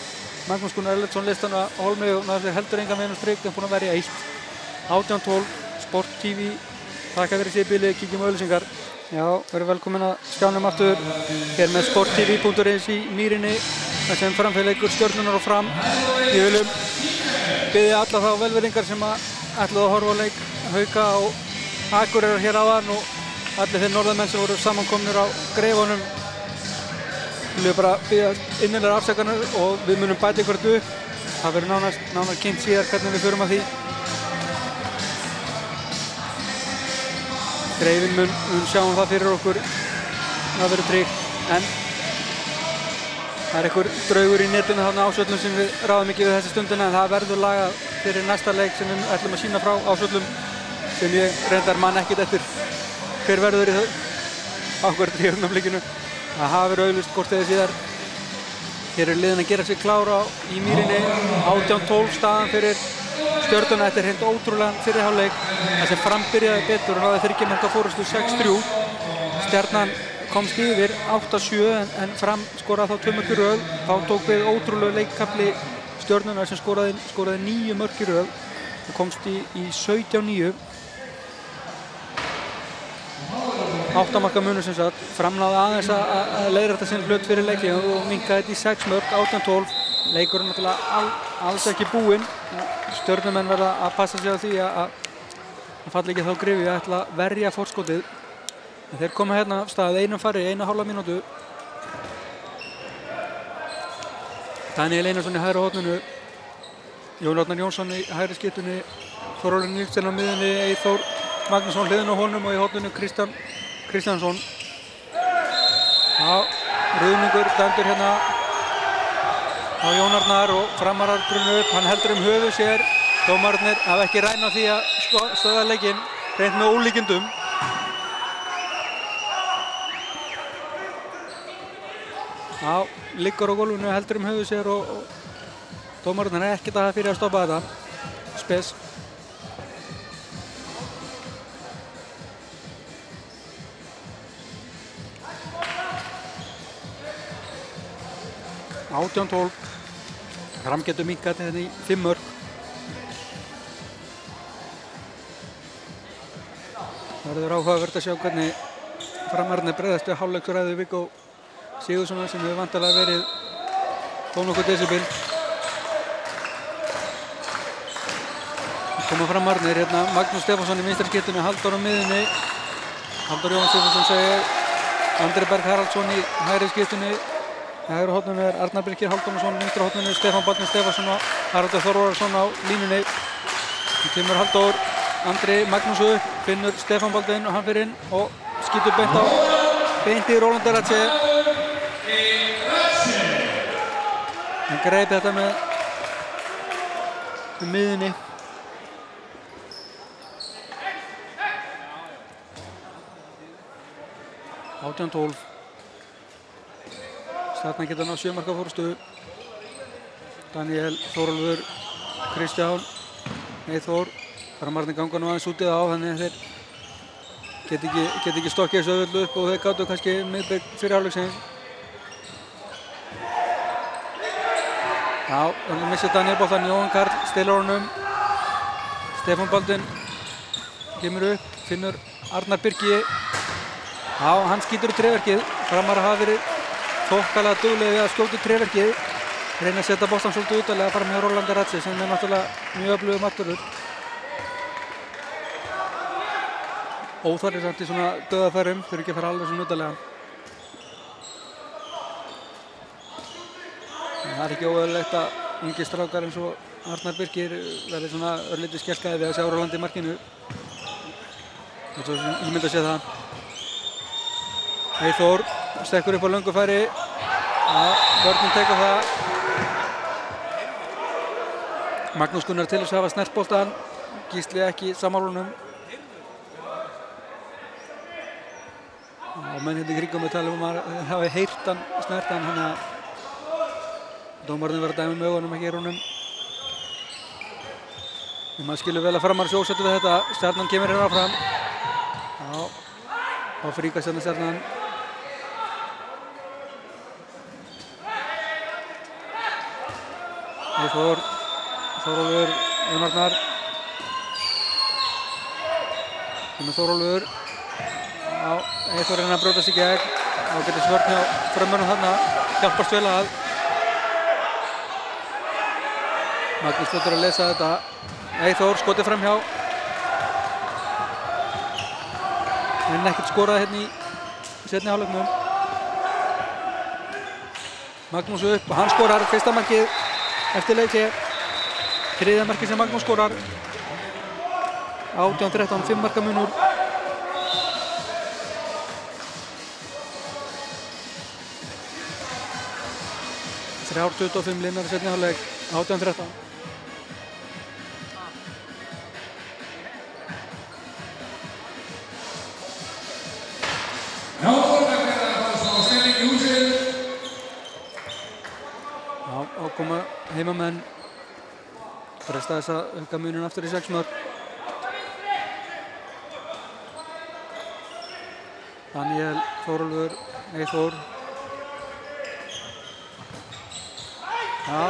Magnús Gunnar Erlendsson leist hann að hólmi og náði sér heldur engan veginn á strik en búinn að verja 1. 18-12, Sport TV, takk fyrir sig í bili, kíkjum á auglýsingar. Já, verið velkomin að skjánum aftur hér með sporttv.is í Mýrinni þar sem framfélgur Stjörnunnar og Fram. Við viljum biðja alla þá velveringar sem ætluðu að horfa á leik Hauka og Akureyrar hér áðan og allir þeir norðamenn sem voru samankomnir á greifunum. Við viljum bara biðja innilegar afsakanir og við munum bæta ykkur upp. Það verður nánar kynnt síðar hvernig við förum að því. Greifinn mun sjáum það fyrir okkur, það verður tryggt, en það er einhver draugur í netinu þarna á Ásvöllum sem við ráðum ekki við þessa stundina en það verður lagað fyrir næsta leik sem við ætlum að sýna frá Ásvöllum sem ég reyndar man ekkert eftir hver verður í ákvörður í augnablikinu. Það hafa verið auglýst hvort eða síðar. Hér er liðin að gera sig klára í Mýrinni, 18-12 staðan fyrir Stjörnuna. Þetta er hreint ótrúlega fyrri hálfleik þar sem Fram byrjaði betur og náði 3 marka fórustu 6-3. Stjarnan komst yfir 8-7 en Fram skoraði þá 2 mörk í röð. Þá tók við ótrúlega leikkafli Stjörnunar sem skoraði 9 mörk í röð og komst í 17-9. 8 marka munur sem sagt. Fram náði aðeins að leiðrétta sinn hlut fyrir leikinn og minnkaði þetta í 6 mörk, 18-12. Leikurinn náttúrulega alls ekki búinn. Stjörnumenn verða að passa sig á því að falla ekki þá grifi að ætla að verja forskotið. Þeir koma hérna af stað einum fari, 1,5 mínútu. Daníel Einarsson í hægra horninu, Jón Árni Jónsson í hægri skyttunni, Þórólfur Nílsen á miðjunni, Eyþór Magnússon hliðin á honum og í horninu Kristjánsson. Já, ruðningur dæmdur hérna á Jón Arnar og Framarar brunnu upp. Hann heldur höfuð sér. Dómararnir hafa ekki ræna því að stöðva leikinn, reynt með ólíkindum. Já, liggur á gólfinu, heldur höfuð sér og dómararnir er ekkert að fyrir að stoppa þetta. Spes. Átján 12. Fram getur minnkað þetta í 5 mörk. Það verður áhugavert að sjá hvernig Framararnir bregðast við hálfleiksræðu Viggo Sigurðssonar sem hefur vantarlega verið þó nokkuð desibil. Koma Framararnir hérna Magnús Stefánsson í vinstri skeytinu, Halldór á miðjunni. Halldór Jóhann Stefánsson segir Andri Berg Haraldsson í hægri skeytinu. Í hægri horninu er Arnar Birkir Hálfdónarsson, vinstri horninu Stefán Baldvin Stefánsson og Haraldur Þorvarðarson á línunni. Nú kemur Halldór, Andri Magnús upp, finnur Stefán Baldvin og hann fyrir inn og skýtur beint í Roland Eratse. Hann greip þetta með miðjunni. Átján 12. Stjarnan geta náð 7 marka fórustu. Daniel, Þórólfur, Kristján, Eyþór. Framararnir ganga nú aðeins út í það á, þannig að þeir get ekki stokkið þessu auðvöldu upp og þeir gátu kannski miðbygg fyrir hálfleiksins. Já, þannig missir Daniel boltann, Jóhann Karl stilar honum. Stefán Baldvin kemur upp, finnur Arnar Birki. Já, hann skýtur í tréverkið. Framarar hafa verið þokkalega duglegir við að skjóta í tréverkið. Reyna að setja boltann svolítið utalega fram með Roland Eratse sem er náttúrulega mjög öflugur markvörður. Óþarri samt í svona döðafærum, þurfi ekki að fara alveg svona utalega. Það er ekki óeðlilegt að ungir strákar eins og Arnar Birkir verði svona örlítið skelkaði við að sjá Roland í markinu. Ég myndi að sé það. Eyþór stekkur upp á löngu færi. Ja, vörnin tekur það. Magnús Gunnar til þess að hafa snert boltann. Gísli ekki samálunum. Og menn hérna í kringum við tala að hafi heyrt hann snert hann, þannig að dómararnir verða að dæma með augunum, ekki honum. En maður skilur vel að Framar sjósettu við þetta. Stjarnan kemur hérna áfram. Já, þá fríkast hérna Stjarnan. Eyþór, Þórólfur, Jón Arnar. Kemur Þórólfur. Já, Eyþór reyna að brjóta sig í gegn. Þá getur svörn hjá frömmurnum þarna. Hjálpast vel að. Magnús fljótur að lesa þetta. Eyþór skotið framhjá. En ekkert skorað hérna í seinni hálfleiknum. Magnús upp og hann skorar fyrsta markið eftir leiki. Þriðja markið sem Magnús skorar. 18-13, 5 marka munur. Þrjár 25 linar í seinni hálfleik. 18-13. Á koma heimamenn. Fresta þess að auka munin aftur í 6 mörk. Daniel, Þórólfur, Eyþór. Já.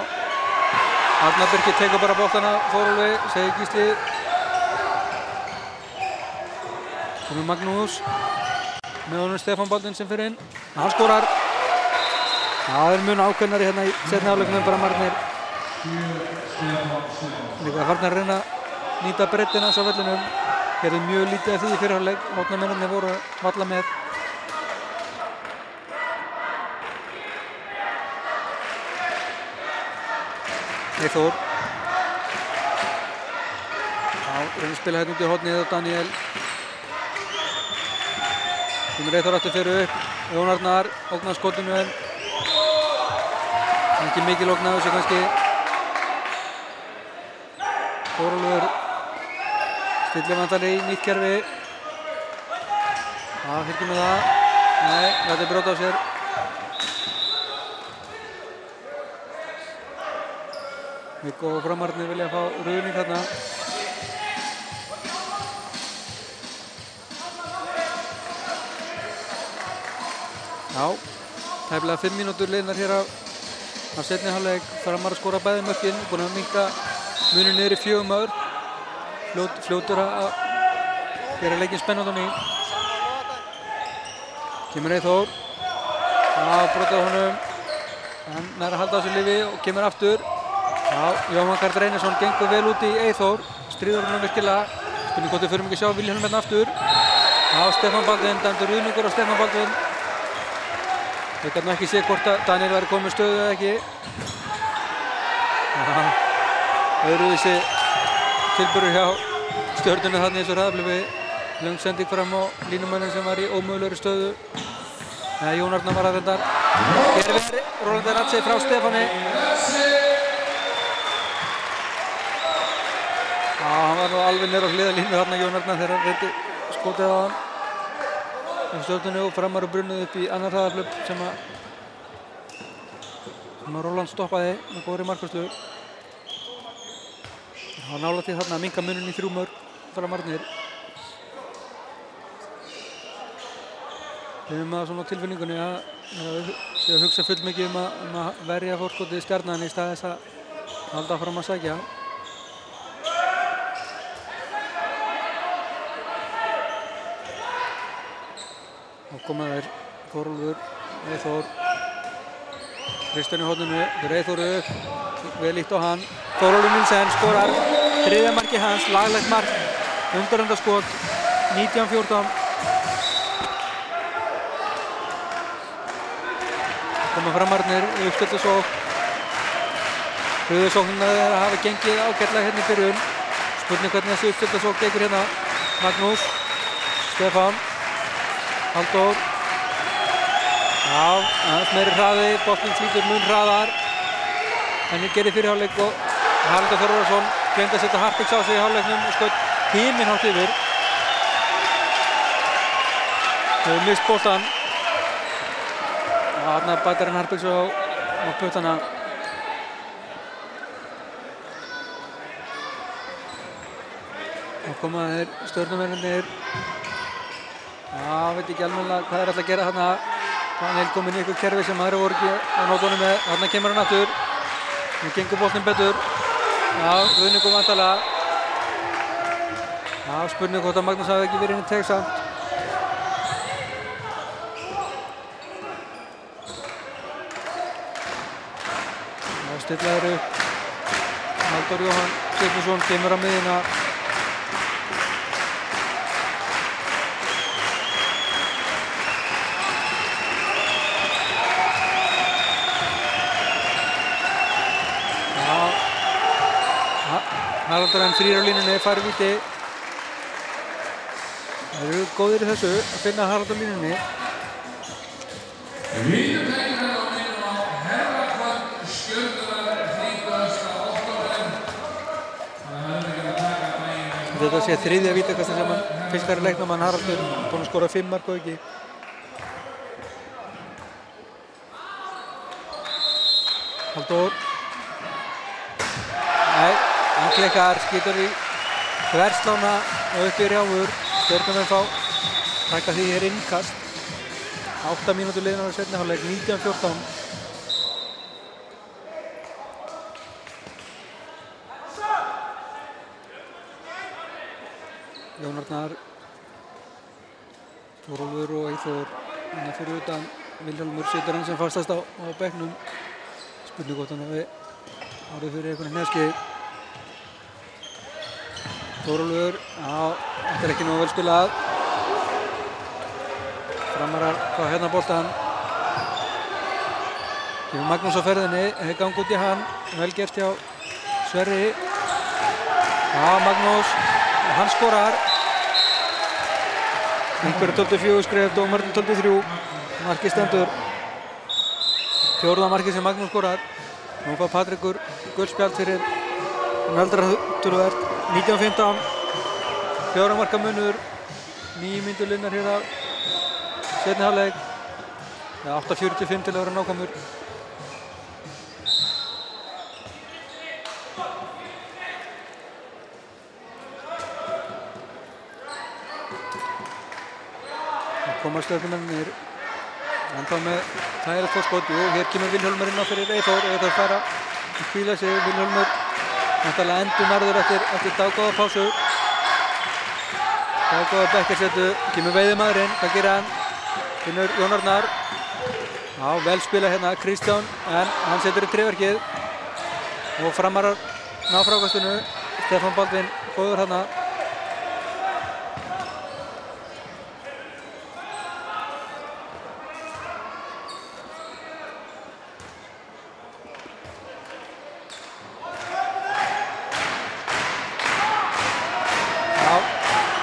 Arnar Birkir tekur bara boltana Þórólfi, segir Gísli. Kemur Magnús. Með honum Stefán Baldvin sem fyrir inn. Hann skorar. Það er mun ákveðnari hérna í seinni hálfleiknum Framararnir. Líka farnir að reyna að nýta breiddina á vellinum. Gerðu mjög lítið af því í fyrri hálfleik. Hópnamennirnir voru varla með. Eyþór. Já, reyna að spila hérna út í hornið á Daniel. Kemur Eyþór aftur fyrir upp. Jón Arnar ógnar skotinu en ekki mikil ógn af þessu kannski. Þórólfur stillir vantarlega í nýtt kerfi. Já, fylgjum með það. Nei, þetta er brjóta á sér. Viggo og Framarnir vilja fá ruðning þarna. Já, tæplega 5 mínútur liðnar hér af seinni hálfleik. Framar að skora bæði mörkin, búin að minnka munur niður í 4 mörk. Fljótur að gera leikinn spennandi á ný. Kemur Eyþór. Já, brotið á honum. Hann nær að halda á sér lifi og kemur aftur. Já, Jóhann Karl Reynisson gengur vel út í Eyþór. Stríður honum virkilega. Spurning hvort við förum ekki að sjá Vilhjálm hérna aftur. Já, Stefán Baldvin, dæmdur ruðningur á Stefán Baldvin. Ég gæti nú ekki séð hvort að Daniel væri komið stöðu eða ekki. Já, öðruvísi tilburður hjá Stjörnunni þarna eins og Hraðablifi. Löng sending fram á línumönnum sem var í ómögulegri stöðu. Jón Arnar var að reyndar. Hér er Rolandi Ratse frá Stefáni. Já, hann var nú alveg niður á hliðarlínu þarna Jón Arnar þegar hann reyndi skotið á hann. Stjörnunni og Framar og brunnuð upp í annar Hraðablif sem að Roland stoppaði með góðri markvarslu. Það var nálægt því þarna að minnka muninn í 3 mörk Framarnir. Við höfum að svona tilfinningunni að hugsa full mikið um að verja fórskotið Stjarnan í stað þess að halda fram að sækja. Þá koma þeir Þórólfur, Eyþór, Kristján í horninu, þeir Eyþór upp, vel líkt á hann. Þórólfur Nilsen skorar 3. marki hans, laglegt mark, undarendarskot, 19-14. Koma Framarnir í uppstillasókn. Höfuðsóknina þeirra hafa gengið ágætlega hérna í byrjun. Spurning hvernig þessi uppstillasókn gengur hérna. Magnús, Stefán, Halldór. Já, aðeins meiri hraði, boltinn flýtur mun hraðar. Henni gerir fyrir hálfleik og Haraldur Þórðarsson gleymdi að setja Harpiks á sig í hálfleiknum og skaut himinhátt yfir. Hefur mist boltann. Þarna bætir hann Harpiks á puttana. Þá koma þeir Stjörnumennirnir. Já, veit ekki alveg hvað þeir ætla að gera þarna. Daniel kominn í eitthvað kerfi sem aðra voru ekki á nótunum með. Þarna kemur hann aftur. Nú gengur boltinn betur. Já, ruðningur vantarlega. Já, spurning hvort að Magnús hafi ekki verið inn í teg samt. Já, stillaður upp. Halldór Jóhann Sigfússon kemur á miðjuna. Haraldur enn þrír á línunni, fær víti. Það eru góðir í þessu að finna Haraldur á línunni. Vítateiknar á línuna á herrakvöld Stjörnunar 30. október. Þetta sé 3. vítakasta sem hann fiskar í leiknum hann Haraldur. Búinn að skora 5 mark og ekki. Halldór. Nei. Hann klikkar, skýtur í þverslána og upp í Rjáfur. Stjörnumenn fá taka því hér innkast. 8 mínútur liðnar á seinni hálfleik, 19-14. Jón Arnar, Þórólfur og Eyþór. Þannig fyrir utan Vilhjálmur situr hann sem fastast á bekknum. Spurning hvort hann hafi árið fyrir einhvern hneski. Þórólfur, já, þetta er ekki nógu vel spilað. Framarar fá hérna boltan. Kemur Magnús á ferðinni, hefur gang út í hann. Vel gert hjá Sverri. Já, Magnús, hann skorar. Einhverju töldu 4 skref, dómarinn töldu 3. Markið stendur. Fjórða markið sem Magnús skorar. Nú fær Patrikur guldspjald fyrir töluvert. 19-15. 4 marka munur. 9 mínútur liðnar hér af seinni hálfleik. 8:45 til að vera nákvæmur. Koma Stjörnumennir ennþá með þægilegt forskot. Jú, hér kemur Vilhjálmur inn á fyrir Eyþór. Eyþór fær að hvíla sig. Vilhjálmur náttúrulega endurnærður eftir dágóða pásu. Dágóða bekkjarsetu. Kemur veiðimaðurinn. Hvað gerir hann? Finnur Jón Arnar. Já, vel spila hérna Kristján, en hann setur í tréverkið. Og Framarar ná frákastinu. Stefán Baldvin góður hérna.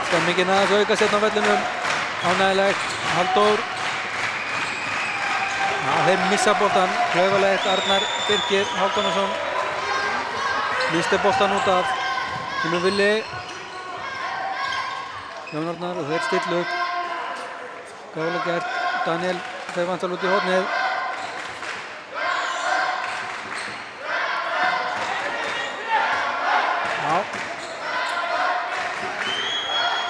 Stemmingin aðeins auka setna á vellinum. Ánægilegt. Halldór. Já, þeir missa boltan. Klaufalegt. Arnar Birkir Hálfdanarson missti boltan út af. Kemur Villi. Jón Arnar og þeir stillu upp. Gáðulega gert. Daniel þeir vantar út í hornið. Já.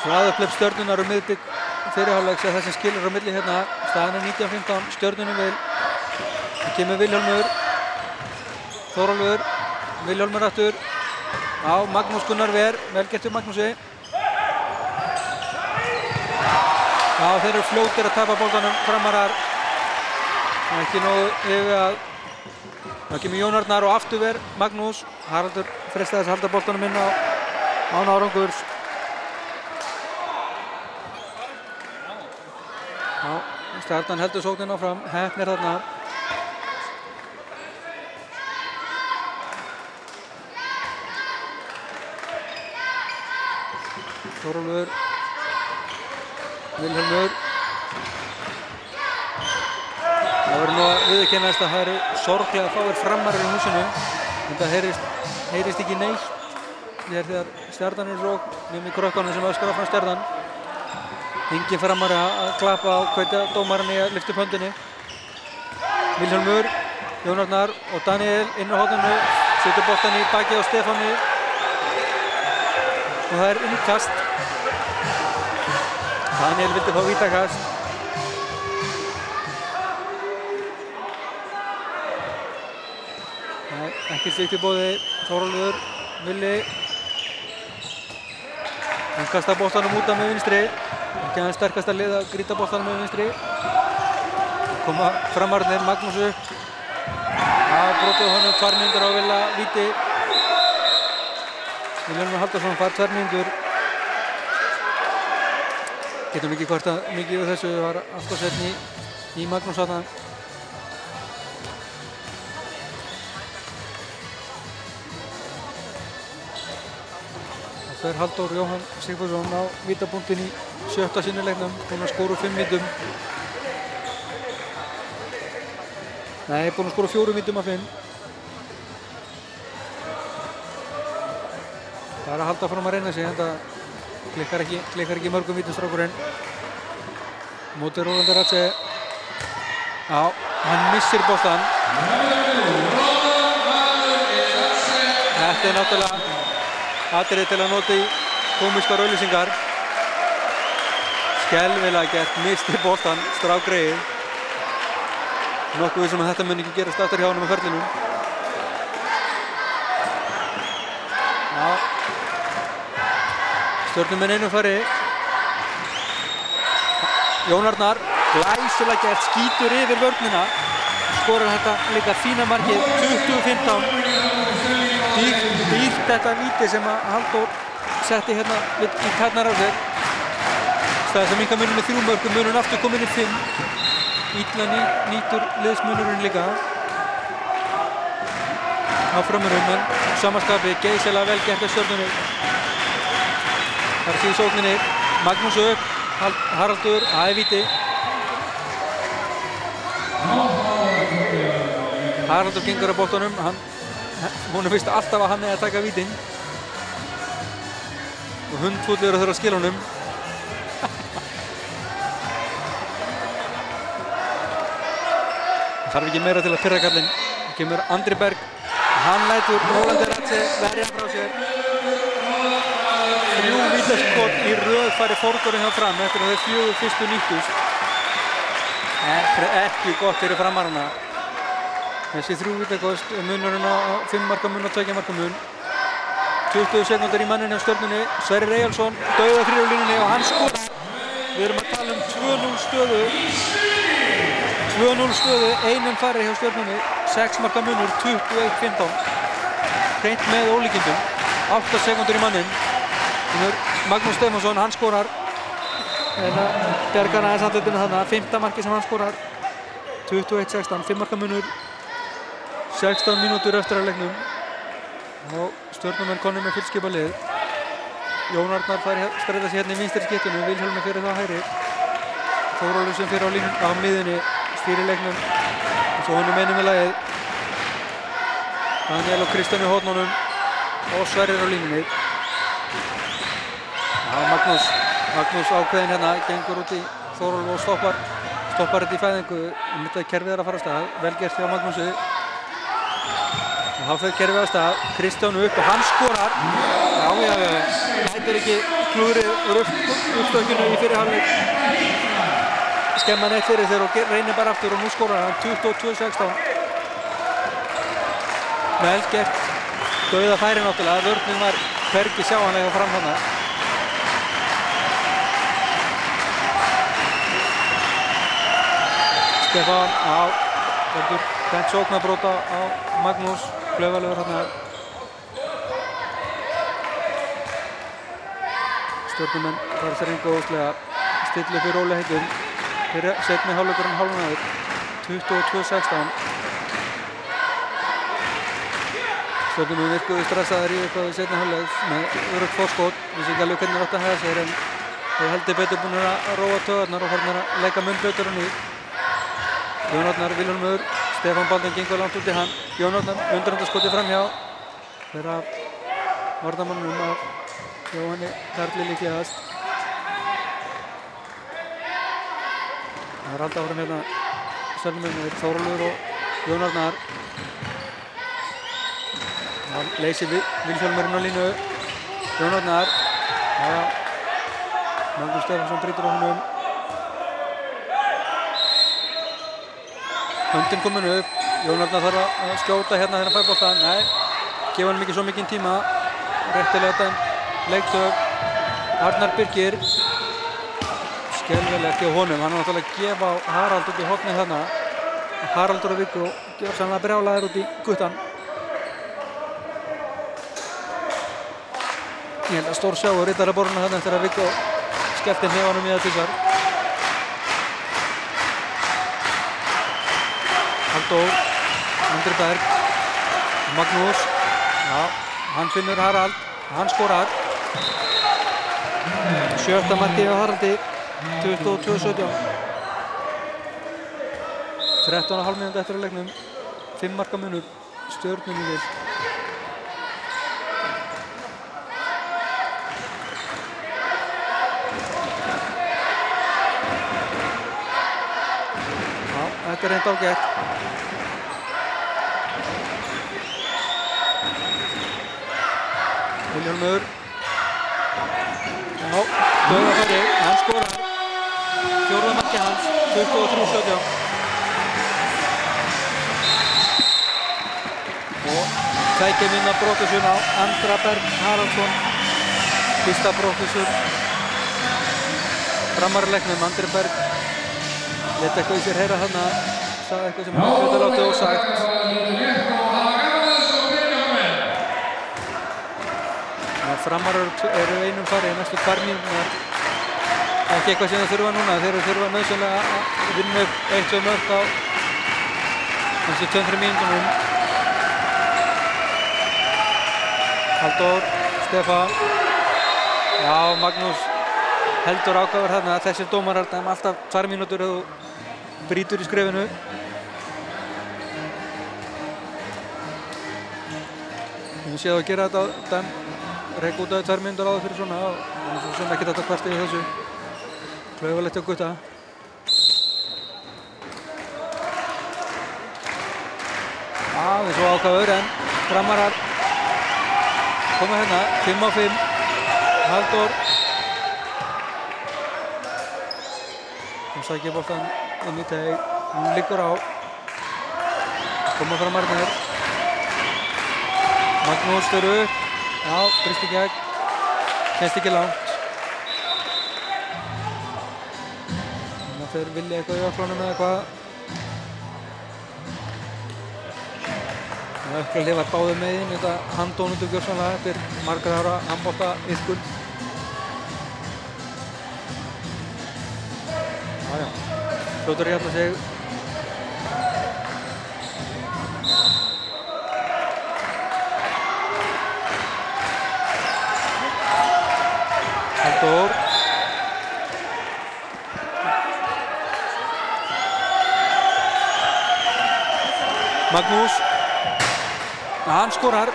Hraðupphlaup Stjörnunnar miðbik fyrirhálfleiks það sem skilur á milli hérna. Staðan 19-15, Stjörnunum vil. Það kemur Vilhjálmur. Þórólfur. Vilhjálmur aftur. Já, Magnús Gunnar vel gert hjá Magnúsi. Já, þeir eru fljótir að tapa boltanum, Framarar. Ekki nógu yfir að. Það kemur Jón Arnar og aftur Magnús. Haraldur freistar þess að halda boltanum inn án árangurs. Já, Stjarnan heldur sóknin áfram, Heppnir þarna. Þórólfur. Vilhjálmur. Það verður nú að viðurkennast að það eru sorglega fáir Framarar í húsinu. En það heyrist ekki neitt þegar Stjarnan er rók með krökkunum sem öskrar frá Stjarnan. Engin Framari að klappa á hvetja dómarinn í að lyfta upp höndinni. Vilhjálmur, Jón Arnar og Daniel inn á horninu. Setur boltann í bakið á Stefáni. Og það er innkast. Daniel vildi fá vítakast. Það er ekki slíkt í boði. Þórólfur, Villi. Hann kastar boltanum út af með vinstri. Ekki aðeins sterkasta lið að grýta boltanum með vinstri. Koma Framararnir, Magnús upp. Já, brotið honum, 2 mínútur á Villa, víti. Vilhjálmur Halldórsson fær 2 mínútur. Getum ekki kvartað mikið yfir þessu, það var alltaf setni í Magnús þarna. Það fer Halldór Jóhann Sigfússon á vítapunktinn í 7. sinni leiknum, búinn að skora 5 vítum. Nei, búinn að skora 4 vítum af 5. Það er að halda fram að reyna sig, þetta klikkar ekki mörgum vítum strákurinn. Móti Róland Ratse. Já, hann missir boltan. Þetta er náttúrulega atriði til að nota í komískar auglýsingar. Skelfilega gert, misti boltan, strákgreið. Nokkuð vissum að þetta mun ekki gerast aftur hjá honum á ferlinum. Já. Stjörnumenn einu fari. Jón Arnar, glæsilega gert, skýtur yfir vörnina. Skorar þetta líka fína markið, 20-15. Dýrt þetta víti sem að Halldór setti hérna í tærnar á sér. Staðið sem minnka munum með 3 mörkum, munum aftur komin í 5. Ítla nýtur liðsmunurinn líka. Áframurum, en samanskapi geysilega vel gert af Stjörnunni. Það er því sókninni. Magnús upp, Haraldur, það er víti. Haraldur gengur að boltanum, hún finnst alltaf að hann að taka vítinn og hundfúllur að þurfa að skila honum. Það þarf ekki meira til að pirra kallinn. Það kemur Andri Berg, hann lætur Rolandi Ratse verja frá sér. 3 vítaskot í röð færi forgörðin hjá Fram eftir að þau 4 fyrstu nýttust. Ekki gott fyrir Framarana. Þessi 3 vítakost munurinn á 5 marka mun og 2 marka mun. 20 sekúndur í manninn hjá Stjörnunni. Sverrir Eyjólfsson dauðafrýr á línunni og hann skorar. Við erum að tala um 2-0 stöðu. 2-0 stöðu, einum færri hjá Stjörnunni. 6 marka munur, 21-15. Hreint með ólíkindum. 8 sekúndur í manninn. Magnús Stefánsson, hann skorar. En bjargar aðeins andlitinu þarna. 5. marki sem hann skorar. 21-16, 5 marka munur. 16 mínútur eftir af leiknum. Og Stjörnumenn konur með fullskipa lið. Jón Arnar fær streyta sig hérna í vinstri skiptinu. Vilhjálmur fyrir það hægri. Þórólfur sem fyrir á miðunni. Stýrir leiknum. Og svo honum einum í lagið. Daniel og Kristján í hornunum. Og Sverrir á línunni. Já, Magnús ákveðinn hérna. Gengur út í Þórólf og stoppar þetta í fæðingu. Kerfið er að fara af stað. Vel gert hjá Magnúsi. Þá fer kerfið af stað, Kristján upp og hann skorar. Já. Hættir ekki klúðrið úr uppstökkinu í fyrri hálfleik. Skemma neitt fyrir þeir og reynir bara aftur og nú skorar hann 22-16. Vel gert. Dauða færi náttúrulega. Vörnin var hvergi sjáanlega fram þarna. Stefán verður bent sóknarbrót á Magnús. Klaufalegur hérna. Stjörnumenn fara sér enga óslega. Stilla upp í rólegheitum. Seinni hálfleikurinn hálfnaður. 22-16. Stjörnumenn virkuðu stressaðir í eitthvað í seinni hálfleik með öruggt fórskot. Vissi ekki alveg hvernig átt að hafa sér en þeir heldur betur búin að róa töðarnar og farnir að leika mun betur en í. Jón Arnar, Vilhjálmur, Stefán Baldvin gengur langt út í hann. Jón Arnar, undirandarskoti framhjá. Þeirra varnarmannum af Jóhanni Karli líklegast. Það er alltaf áfram hérna Stjörnumennir, Þórólfur og Jón Arnar. Það leysir Vilhjálmurinn á línu. Jón Arnar. Magnús Stefánsson brýtur á honum. Höndin komin upp, Jón Arnar þarf að skjóta hérna þegar hann fær boltann. Nei, gefa hann ekki svo mikinn tíma. Réttilega dæmd leiktöf. Arnar Birgir. Skelfilegt hjá honum, hann er náttúrulega að gefa á Harald út í hornið þarna. Haraldur og Viggo gjörsamlega brjálaðir út í guttan. Ég held að stór sjá og riddaraboruna þarna eftir að Viggo skellti hnefanum í það tvisvar. Halldór, Andri Berg, Magnús, hann finnur Harald, hann skorar. 7. markið á Haraldi, 22-17. 13,5 mínútur eftir að leiknum, 5 marka munur, Stjörnunni vil. Þetta er reynd ágætt. Vilhjálmur. Dauðafæri, hann skorar. 4. markið hans, 23-17. Og tækja minna brottvísun á Andra Berg Haraldsson. Fyrsta brottvísun. Framar leiknum, Andri Berg. Leta eitthvað í sér heyra þarna, sagði eitthvað sem hann getur látið ósagt. Framarar eru einum fari í næstu 2 mínúturnar. Ekki eitthvað sem þeir þurfa núna, þeir þurfa nauðsynlega að vinna upp 1-2 mörk á þessu 2-3 mínútunum. Halldór, Stefán. Já, Magnús heldur ákafur þarna. Þessir dómarar dæma alltaf 2 mínútur ef þú brýtur í skrefinu. Við séum að gera þetta reyka út af 2 mínútur áður fyrir svona og svo sem ekki þetta kvarta yfir þessu. Klaufalegt hjá Gutta. Aðeins svo ákafur en Framarar koma hérna 5 á 5. Halldór sækir boltan inn í teig, hún liggur á, koma Framararnir, Magnús fyrir upp, já, brýst í gegn, kemst ekki langt. Þannig að þeir vilja eitthvað í öflunum eða eitthvað. Það er ekki að lifa báðum megin, þetta handónundu gjörsamlega, þetta er margra ára handbolta iðkun. Fljótur hérna sig. Halldór. Magnús. Hann skorar.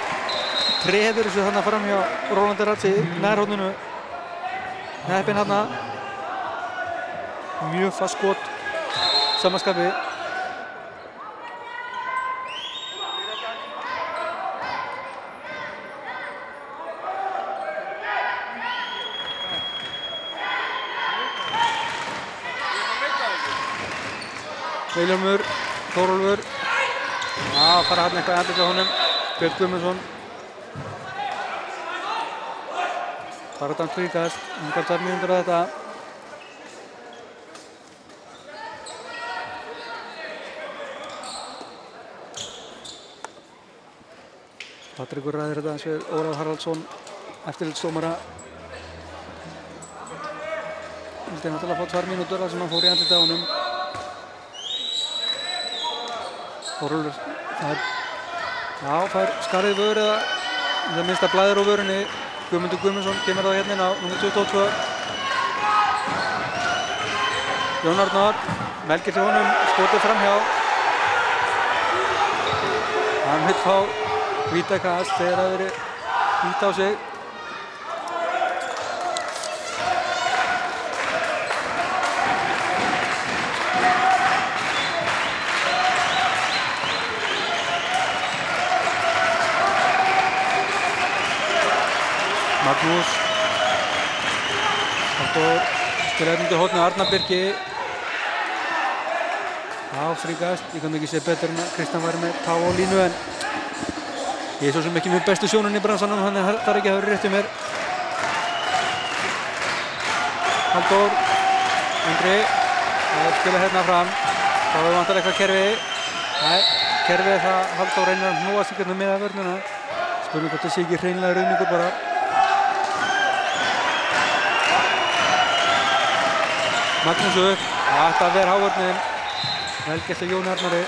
Treður þessu þarna fram hjá Rólandi Ratsi nærhóðnunu. Heppinn þarna. Mjög fast skot. Samanskapi. Vilhjálmur, Þórólfur. Já, fara hann eitthvað endurlega honum. Björn Guðmundsson. Fara þetta tvíkast. Ungar 2 mínútur að þetta. Patrekur ræðir þetta eins við Ólaf Haraldsson, eftirlitsdómara. Vildi náttúrulega fá 2 mínútur þar sem hann fór í andlitið á honum. Þórólfur, fær skarið vör eða það minnst að blæðir á vörunni. Guðmundur Guðmundsson kemur það hérna inn á nr. 22. Jón Arnar, velgir til honum, skotið framhjá. Hann vill fá vítakast þegar það verið víta á sig. Magnús. Halldór spilaði undir hornið Arnar Birki. Já, fríkast. Ég kann ekki segja betur en að Kristján væri með tá á línu en ég er svo sem ekki með bestu sjónun í bransanum, þannig að það er ekki að vera rétt í mér. Halldór, Andri, það spila hérna fram. Þá er vantar eitthvað kerfi. Nei, kerfið það Halldór reynir að hnúa sig hérna með að vörnuna. Spurning hvort það sé ekki hreinlega rauningur bara. Magnús upp, þetta ver hávörnin. Vel gert að Jón Arnari.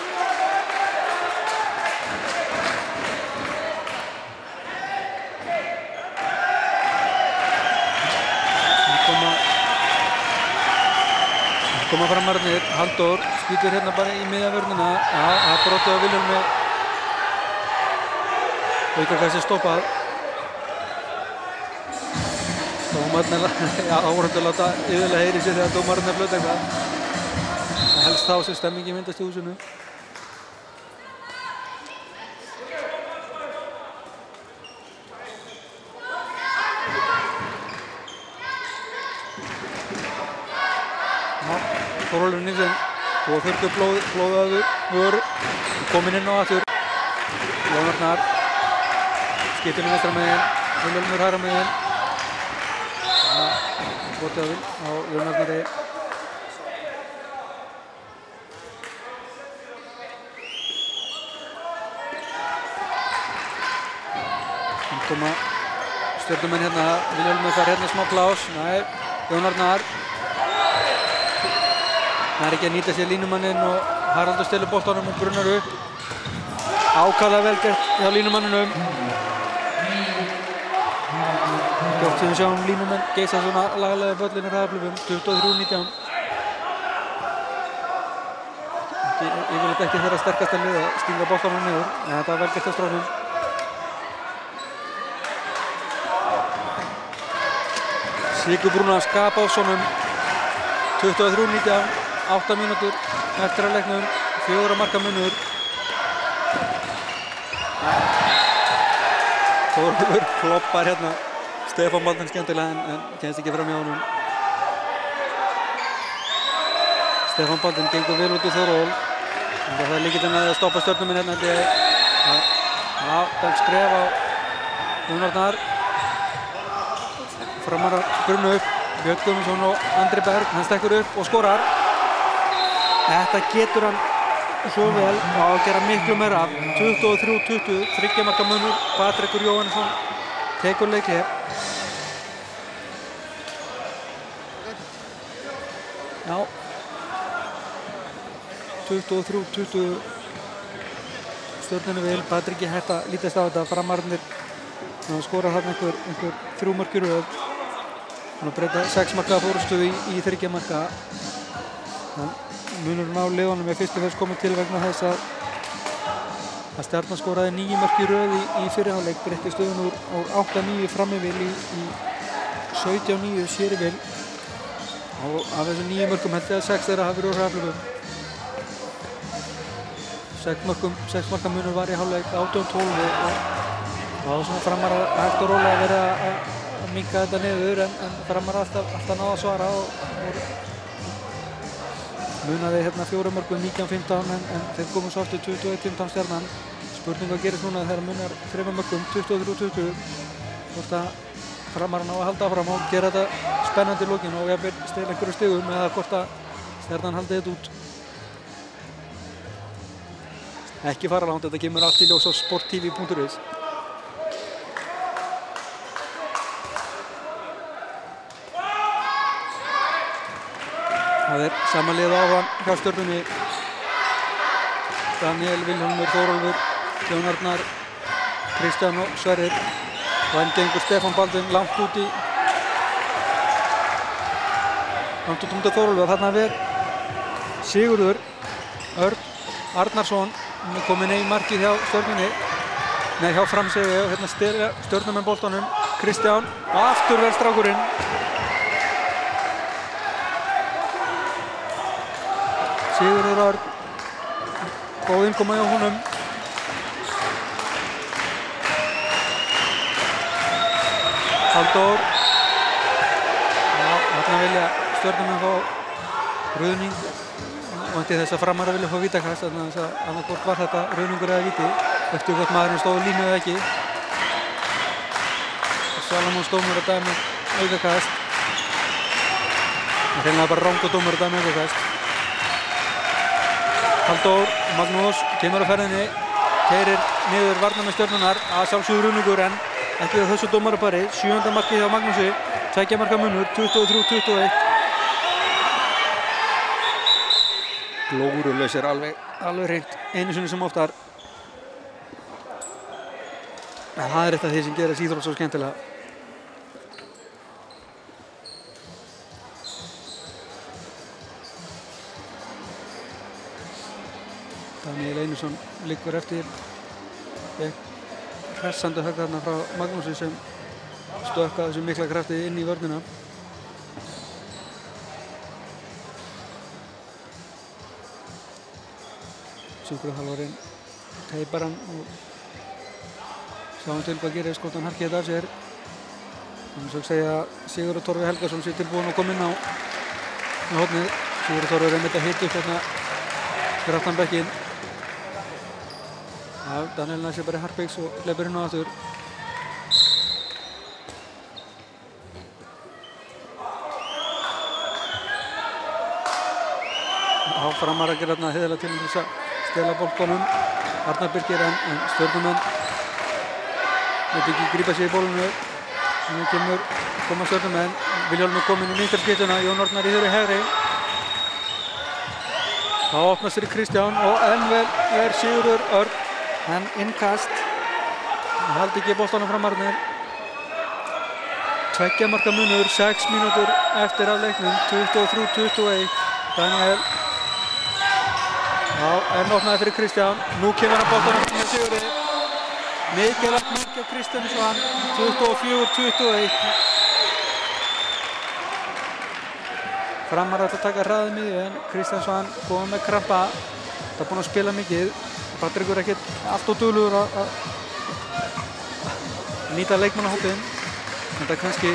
Koma Framararnir, Halldór skýtur hérna bara í miðavörnina. Já, það er brotið á Vilhjálmi. Aukakassi stoppað. Dómarinn áhorfendur láta yfirlega heyri sér þegar dómarinn er flöt eitthvað. Það helst þá sem stemmingi myndast í húsinu. Þórólfur Nilsen og þurftu blóðaður vör kominn inn á aftur. Jón Arnar skiptir með vestra megin, Vilhjálmur hægra megin. Skotið á Jón Arnari. Þannig koma stjörnumenn hérna, Vilhjálmur fær hérna smá plás. Nei, Jón Arnar. Það er ekki að nýta sér línumanninn og Haraldur stelur boltanum og brunnar upp. Ákaflega vel gert hjá línumanninum. Gott sem við sjáum línumenn geisa svona lagalega völlin í hraðaplöfum, 23-19. Yfirleitt ekki þeirra sterkasta lið að stinga boltanum niður, en þetta var vel gert á stráknum. Sigurbrúna Skapásson 23-19, 8 mínútur eftir af leiknum, 4 marka munur. Þórólfur kloppar hérna Stefán Baldvin skemmtilega en kemst ekki fram hjá honum. Stefán Baldvin gengur vel út í Þórólf. Það er lykillinn að stoppa Stjörnumenn hérna held ég. Bæk skref á Jón Arnar. Framarar brunnu upp. Björn Guðmundsson og Andri Berg, hann stekkur upp og skorar. Þetta getur hann svo vel að gera miklu meira af. 23-20, 3 marka munur. Patrekur Jóhannesson tekur leikhlé. Já. 23-20 Stjörnunni vel, Patrik hægt að lítast á þetta. Framararnir skora þarna einhver 3 mörk í röð. Hann að breyta 6 marka fórustu í 3 marka. Munurinn á liðunum er fyrst og fremst komið til vegna þess að Stjarnan skoraði 9 mörk í röð í fyrri hálfleik, breytti stöðun úr 8-9 framyfir í 17-9 sérivil. Og af þessum 9 mörkum held ég að 6 þeirra hafi verið úr hraflugum. 6 marka munur var í hálfleik 18-12 og svona Framarar hægt og rólega verið að minnka þetta niður en Framarar alltaf náða að svara og munaði hérna 4 mörkum 19-15 en þeir komu svo aftur 21-15 Stjarnan. Spurning hvað gerist núna þegar munar 3 mörkum 23-20 hvort að Framarar ná að halda áfram og gera þetta spennandi í lokin og jafnvel stela einhverju stigum eða hvort að Stjarnan haldi þetta út. Ekki fara langt, þetta kemur allt í ljós á sporttv.is. Það er sama lið áfram hjá Stjörnunni. Daniel, Vilhjálmur, Þórólfur, Jón Arnar, Kristján og Sverrir. Og enn gengur Stefán Baldvin langt út undir Þórólfur. Þarna er Sigurður Örn Arnarsson kominn í markið hjá Stjörnunni. Nei, hjá Fram segi ég. Hérna Stjörnumenn boltanum. Kristján og aftur vel strákurinn. Sigurður Örn. Góð innkoma hjá honum. Halldór. Já, þarna vilja Stjörnumenn fá ruðning. Og þess að Framarar vilja fá vítakast, þannig að annarkvort var þetta ruðningur eða víti. Eftir hvort maðurinn stóð línu eða ekki. Salomón dómur að dæma aukakast. Það er hreinlega bara rangt og dómur að dæma aukakast. Halldór, Magnús, kemur á ferðinni, keyrir niður varnarmenn Stjörnunnar, að sjálfsögðu ruðningur en ekki á þessu dómarapari. 7. markið hjá Magnúsi, 2 marka munur, 23-21. Glórulausir alveg hreint einu sinni sem oftar. En það er eitt af því sem gerir íþrótt svo skemmtilega. Daniel Einarsson liggur eftir hressandi högg þarna frá Magnúsi sem stökka þessu mikla krafti inn í vörnina. Sjúkraþjálfarinn teipar hann og sjáum til hvað gerist, hvort hann harkið þetta af sér. Þannig að segja að Sigurður Torfi Helgason sé tilbúinn að koma inn á hornið. Sigurður Torfi er einmitt að hita upp hérna fyrir aftan bekkinn. Já, Daniel næsir bara í harpiks og hleypur inn á aftur. Framarar gera þarna heiðarlega til þess að stela boltanum. Arnar Birkir en Stjörnumenn veit ekki grípa sig í bólunu. Þannig koma Stjörnumenn. Vilhjálmur kominn í minnstarskyttuna, Jón Arnar í hægri. Þá opnast fyrir Kristján og enn vel er Sigurður Örn. Hann innkast. Hann haldi ekki boltanum Framararnir. 2 marka munur, 6 mínútur eftir af leiknum, 23-21. Daniel. Já, enn opnaði fyrir Kristján. Nú kemur hann boltanum með Sigurði. Mikilvægt mark hjá Kristján Svan, 24-21. Framar ætla að taka hraðið miðju en Kristjánsson komið með krampa. Það er búinn að spila mikið. Patrekur ekkert allt og duglegur að nýta leikmannahópinn. Þetta er kannski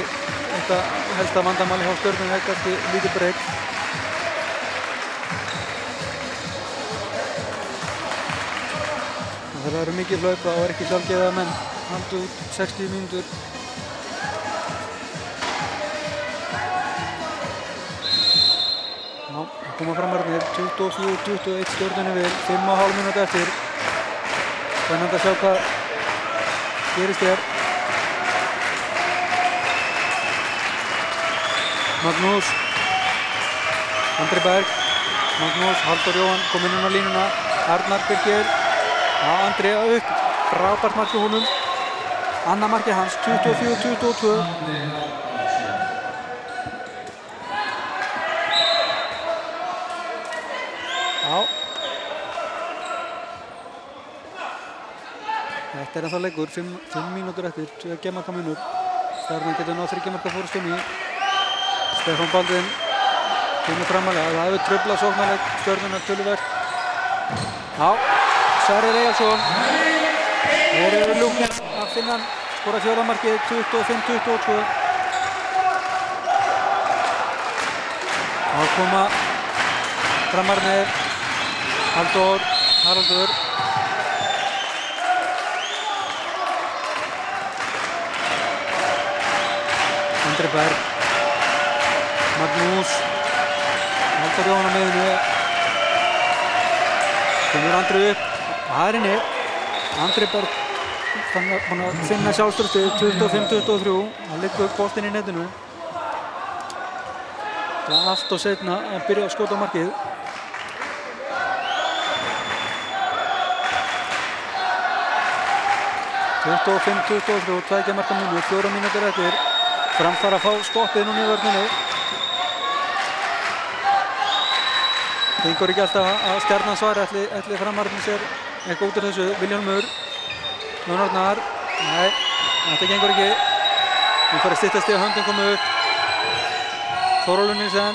þetta helsta vandamáli hjá Stjörnunni er kannski lítið breytt. Það eru mikið hlaupa og er ekki sjálfgefið að menn halda út 60 mínútur. Já, koma framarnir 24-21 Stjörnunni við 5,5 mínútur eftir. Spennandi að sjá hvað gerist hér. Magnús, Andri Berg, Magnús, Halldór Jóhann kominn inn á línuna, Arnar Birgir, Andri upp, frábært mark hjá honum, annað markið hans, 24-22. Já. Þetta er ennþá leikur, 5 mínútur eftir, 2 marka mínútur. Stjarnan getur náð 3 marka fórustunni. Stefán Baldvin kemur framalega, það hefur truflað sóknarleik Stjörnunnar töluvert. Já, Sverrir Eyjálsson. Þeir eru lúknir að finna hann, skora 4. markið, 25-22. Þá koma framarnir, Haraldur. Andri Berg. Magnús, Halldór Jóhann á miðjunni, kemur Andri upp, það er inni, Andri Berg búinn að finna sjálfstraustið, 25-23, hann liggur boltinn í netinu. Það er allt og seinna að byrja að skjóta á markið. (25-23), 2 marka munur, 4 mínútur eftir, Fram þarf að fá stoppið núna í vörninni. Gengur ekki alltaf að Stjarnan svari, ætli Framarnir sér eitthvað út úr þessu. Vilhjálmur, Jón Arnar, nei, þetta gengur ekki. Nú fara að styttast í að höndin komu upp. Þórólfur Nilsen,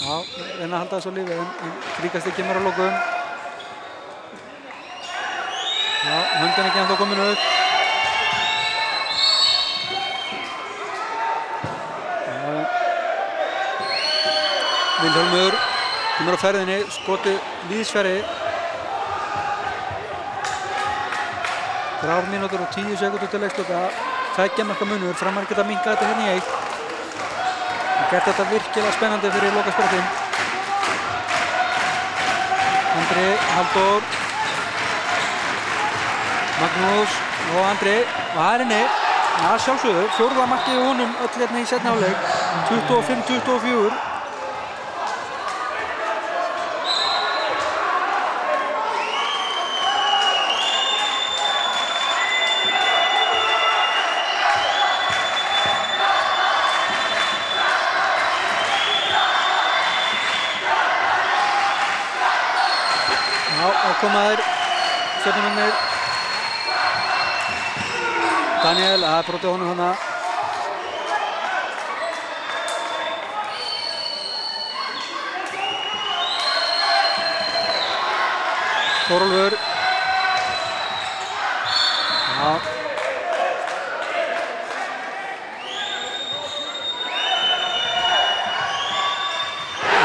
já, reyna að halda þessu á lífi, en Fríkasti kemur á lokum. Já, höndin ekki ennþá komin upp. Vilhjálmur kemur á ferðinni, skotið víðsfæri. 3 mínútur og 10 sekúndur til leiksloka. 2 marka munur, Framar geta minnkað þetta hérna í 1. Það gert þetta virkilega spennandi fyrir lokasprettin. Andri, Halldór, Magnús og Andri. Og það er inni, ja, sjálfsögðu, 4. markið í honum öll hérna í seinni hálfleik. 25-24. Koma þær, Stjörnumennir. Daniel, að brotið honum hana. Þórólfur. Já.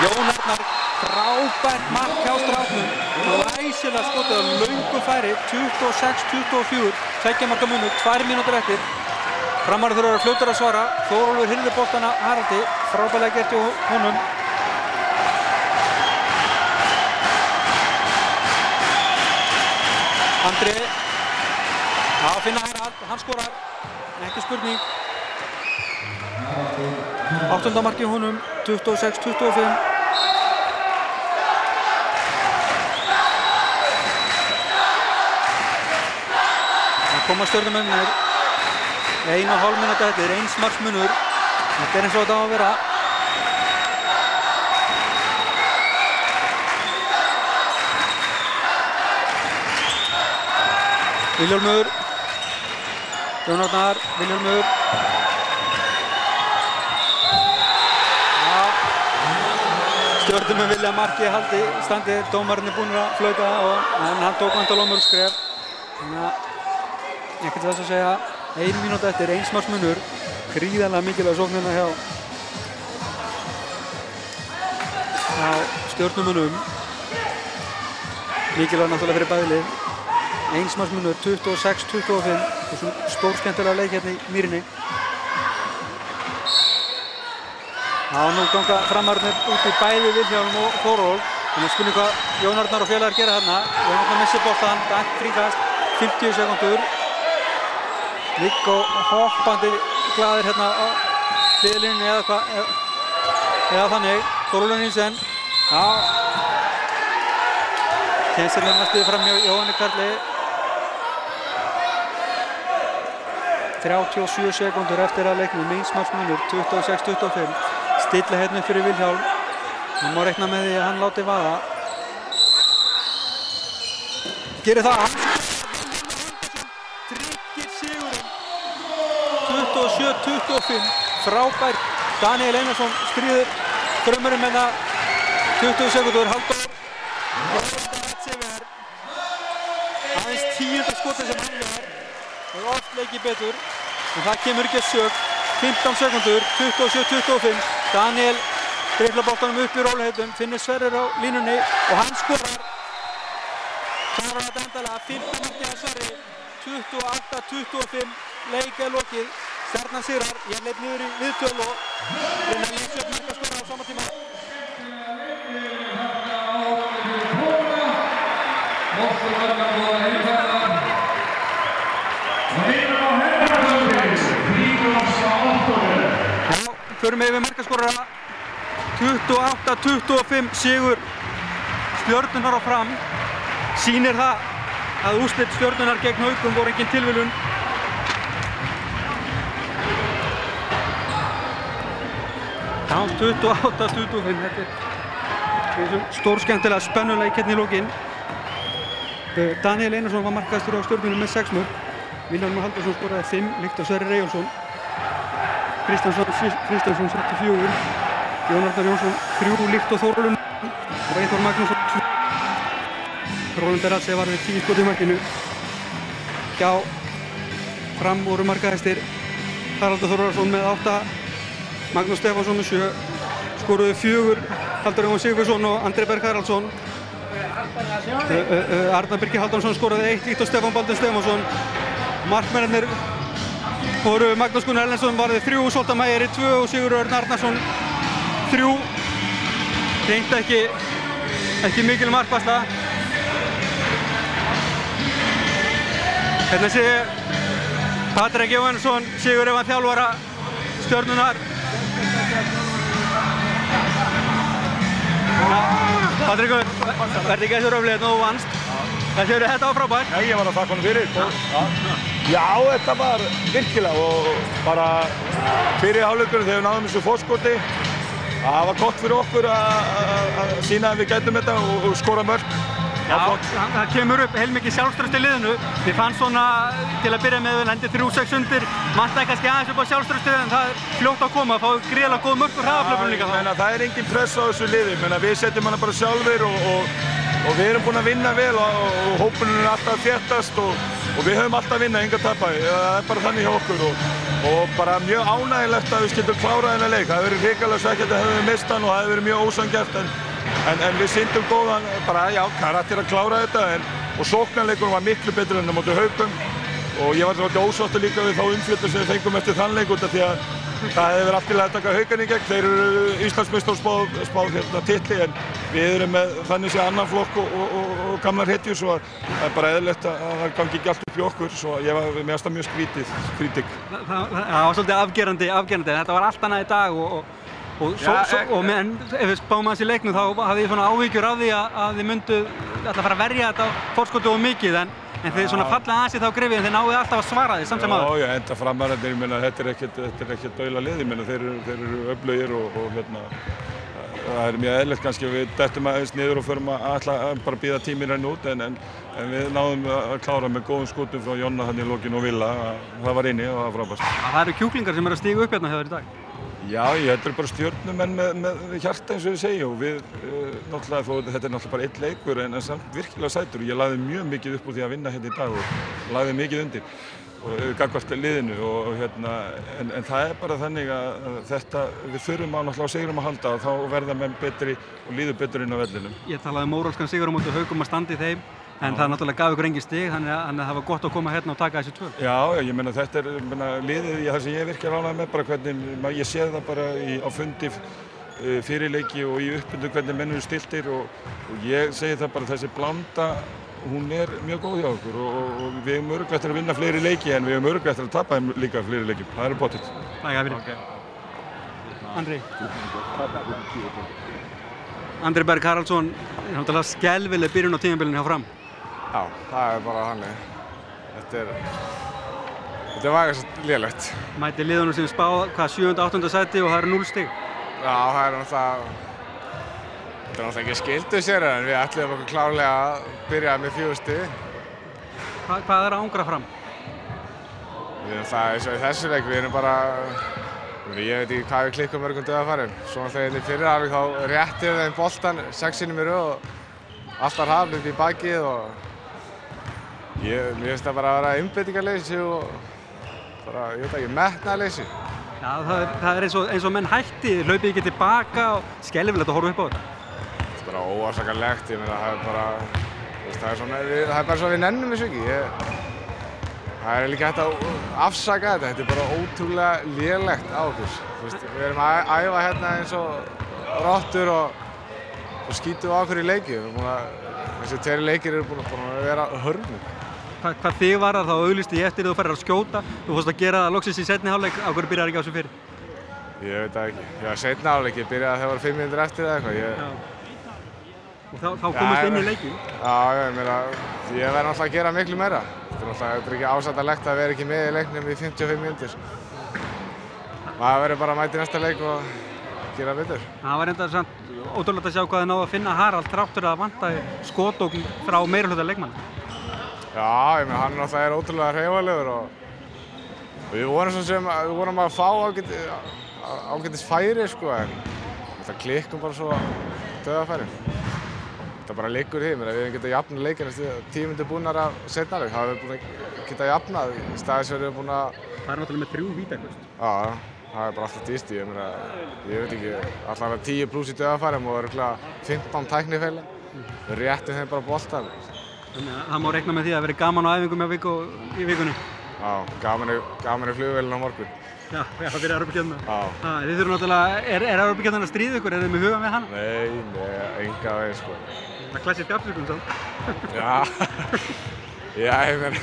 Jón Arnar, frábært mark hjá stráknum. Glæsilega skotið á löngu færi, 26-24, 2 marka munur, 2 mínútur eftir. Framar þurfa að vera fljótar að svara. Þórólfur hirðir boltana Haraldi, frábærlega gert hjá honum. Andri, að finna Harald, hann skorar, ekki spurning. 8. markið honum, 26-25. Koma Stjörnumennir, 1,5 mínúta eftir, 1 marks munur. Þetta er eins og þetta á að vera. Vilhjálmur, Jón Arnar, Vilhjálmur. Já, Stjörnumenn vilja að markið haldi standi, dómarinn búinn að flauta en hann tók vandalega mörg skref. Þannig að ekkert þess að segja 1 mínúta eftir, 1 marks munur, gríðarlega mikilvæg sóknina hjá Stjörnumönnum. Mikilvæg náttúrulega fyrir bæði lið. 1 marks munur, 26-25, þessum stórskemmtilega leik hérna í Mýrinni. Nú ganga framarnir út í bæði Vilhjálm og Þóról. Þannig að spurning hvað Jón Arnar og félagar gera þarna. Jón Arnar missir boltann, dæmt fríkast, 50 sekúndur. Viggo hoppandi glaðir hérna á hliðlínunni eða þannig. Þóról Nilsen. Kensirlega næstuði fram hjá Jóhanni Karli. 37 sekúndur eftir að leiknum, 1 marks munur, 26-25. Stilla hérna upp fyrir Vilhjálm. Hann má reikna með því að hann láti vaða. Gerir það. Tryggir sigurinn. 27-25. Frábær. Daniel Einarsson stríður drömmurinn með það. 20 sekúndur. Halldór. Aðeins 10. skotið sem hann var. Og oft leikið betur. En það kemur ekki að sök. 15 sekúndur, 27-25. Daniel driflar boltanum upp í rólegheitum, finnur Sverrir á línunni og hann skorar. Klárar þetta endalega, 15 markið að Sverri. 28-25, leik er lokið. Stjarnan sigrar, ég leit niður í viðtöl og reyna að lýsa upp markaskora á sama tíma. Förum yfir markaskorara. 28-25 sigur Stjörnunar á Fram. Sýnir það að úrslit Stjörnunar gegn Haukum voru engin tilviljun. Já, 28-25. Þetta er stórskemmtilega spennuleik hérna í lokin. Daniel Einarsson var markahæstur á Stjörnunum með 6 mörk. Vilhjálmur Halldórsson skoraði 5, líkt á Sverrir Eyjólfsson. Kristjánsson 74, Jón Arnar Jónsson 3 líkt á Þórólun og Eyþór Magnússon 2. Róland Beralse var við 10 skot í markinu. Hjá Fram voru markahæstir Haraldur Þórðarsson með 8, Magnús Stefánsson með 7, skoruðu 4 Halldór Jón Sigurðsson og Andri Berg Haraldsson. Arnar Birgir Halldórsson skoraði 1 líkt á Stefán Baldur Stefánsson. Markmennirnir voru Magnús Gunnar Erlendsson varði 3, Zoltán Mægeri 2 og Sigurður Örn Arnarsson 3. Reyndi ekki mikil markvarsla. Hérna sé Patrik Jóhannsson, Sigur Evan þjálfara Stjörnunar. Patrikur, verði ekki þessu röflið hérna og þú vannst. Hvað segirðu, þetta var frábært? Já, ég var að þakka honum fyrir. Já, þetta var virkilega og bara fyrir hálfleikurinn þegar við náðum þessu fórskoti. Það var gott fyrir okkur að sýna að við gætum þetta og skora mörk. Já, það kemur upp heilmikið sjálfstraust í liðinu. Þið fannst svona til að byrja með lendi 3-6 undir. Vantaði kannski aðeins upp á sjálfstraustið en það er fljótt að koma. Fáðu gríðarlega góð mörk og hraðaflöfum líka þá. Það er engin press á þessu liði. Við setjum hana bara sjálfir og við erum búin að vinna vel og hópurinn er alltaf að þéttast og við höfum alltaf að vinna, enga tapa. Það er bara þannig hjá okkur og bara mjög ánægilegt að við skildum klára þennan leik. Það hefur verið hrikalega svekkjandi að hefðum við mist hann og það hefur verið mjög ósanngjarnt en við sýndum góðan, karakter að klára þetta og sóknarleikurinn var miklu betur enn á móti Haukum og ég var svolítið ósáttur líka við þá umfjöldun sem við fengum eftir þann leik út af því að það hefur allt í lagi að taka Haukan í gegn. Þeir eru Íslandsmeistarar spáð titli en við erum með þannig séð annan flokk og gamlar hetjur svo það er bara eðlilegt að það gangi ekki allt upp í okkur svo ég var með það mjög skrítið. Það var svolítið afgerandi. Þetta var allt annað í dag og ef við spáum aðeins í leiknum þá hafði ég svona áhyggjur af því að þið myndu alltaf fara að verja þetta fórskotið of mikið en þið svona falla aðeins í þá grifið en þið náðu alltaf að svara því samt sem áður. Já, enda framararnir, ég meina þetta er ekkert daula lið, ég meina þeir eru öflugir og það er mjög eðlilegt kannski að við dettum aðeins niður og förum að ætla að bara bíða tíminn renna út en við náðum að klára með góðum skotum frá Jonna hann í lokinu og Villa, það var inni og það var frábært. Það eru kjúklingar sem eru að stíga upp hérna hjá þér í dag. Já, þetta bara stjörnumenn með hjarta eins og ég segi og við náttúrulega, þetta náttúrulega bara einn leikur en samt virkilega sætur og ég lagði mjög mikið upp úr því að vinna hérna í dag og lagði mikið undir og gagnvart liðinu og en það bara þannig að þetta, við þurfum náttúrulega á sigurum að halda og þá verða menn betri og líður betur inn á vellinum. Ég talaði móralskan sigur á móti Haukum að standa í þeim en það náttúrulega gaf ykkur engin stig þannig að það var gott að koma hérna og taka þessi tvö. Já, ég meina þetta liðið það sem ég virkilega ánægður með bara hvernig ég sé það bara á fundi fyrir leiki og í uppbundu hvernig menn eru stiltir og ég segi það bara þessi blanda hún mjög góð hjá okkur og við höfum örugglega eftir að vinna fleiri leiki en við höfum örugglega eftir að tapa þeim líka fleiri leiki. Það er pottitt. Takk fyrir. Andri. Andri Berg Haraldsson, náttúrulega skelfileg byrjun á tímabilinu hjá Fram. Já, það bara þannig. Þetta var eitthvað lélegt. Mæti liðunum sem spáð, 7. og 8. sæti og það eru 0 stig. Já, það náttúrulega ekki skildu sér en við ætluðum okkur klárlega að byrja með 4 stig. Hvað að angra Fram? Eins og í þessu leik, við erum bara, ég veit ekki hvað við klikkum mörgum dauðafærum. Svo þegar í fyrri hálfleik þá réttum þeim boltann 6 sinnum í röð og alltaf hafði upp í bakið og mér finnst það bara að vera einbeitingarleysi og bara, ég veit ekki, metnaðarleysi. Já, það er eins og menn hætti, hlaupið ekki tilbaka og skelfilegt að horfa upp á þetta. Þetta er bara óafsakanlegt, ég meina það er bara, það er bara svo við nennum þessu ekki. Það er líka hægt að afsaka þetta er bara ótrúlega lélegt á okkur. Við erum að æfa hérna eins og rottur og skítum á okkur í leiki. Þessi 2 leikir eru búin að vera hörmung. Hvað þig var þá auglýsti ég eftir þú færir að skjóta. Þú fórst að gera það loksins í seinni hálfleik. Á hverju byrjar ekki á þessu fyrir? Ég veit það ekki. Já, seinni hálfleik. Ég byrjaði þegar það var 5 mínútur eftir eða eitthvað. Og þá komast inn í leikin? Já, ég verði náttúrulega að gera miklu meira. Þetta er ekki ásættanlegt að vera ekki með í leiknum í 55 mínútur. Maður verður bara að mæta í næsta leik og gera betur. Það var enda samt ótrúlegt að sjá hvað þið náðu að finna Harald þráttur að vantaði skotókn frá meirihluta leikmanna. Já, ég meina hann náttúrulega er ótrúlega hreyfanlegur og við vorum að fá ágætis færi sko en þetta klikkum bara svo dauðafæri. Þetta bara liggur í því, við hefum getað jafnað leikinn 10 mínútur búnar af seinna leik, það hefur búin að geta jafnað í staðis við erum búin að... Það er náttúrulega með 3 vítaköst. Já, það er bara alltaf dýst í, ég veit ekki, allavega 10 pluss í dauðafærum og örugglega 15 tæknifeila. Við réttum þeim bara boltann. Þannig að það má reikna með því að það verði gaman á æfingum í vikunni. Já, gaman í flugvélina á morgun. Já, fyrir Evrópukeppnina. Já. Þið þurfum náttúrulega, er Evrópukeppnin að stríða ykkur? Er þið með huga með hana? Nei, enga veginn sko. Það er klassísk afsökun samt. Já, ég meina,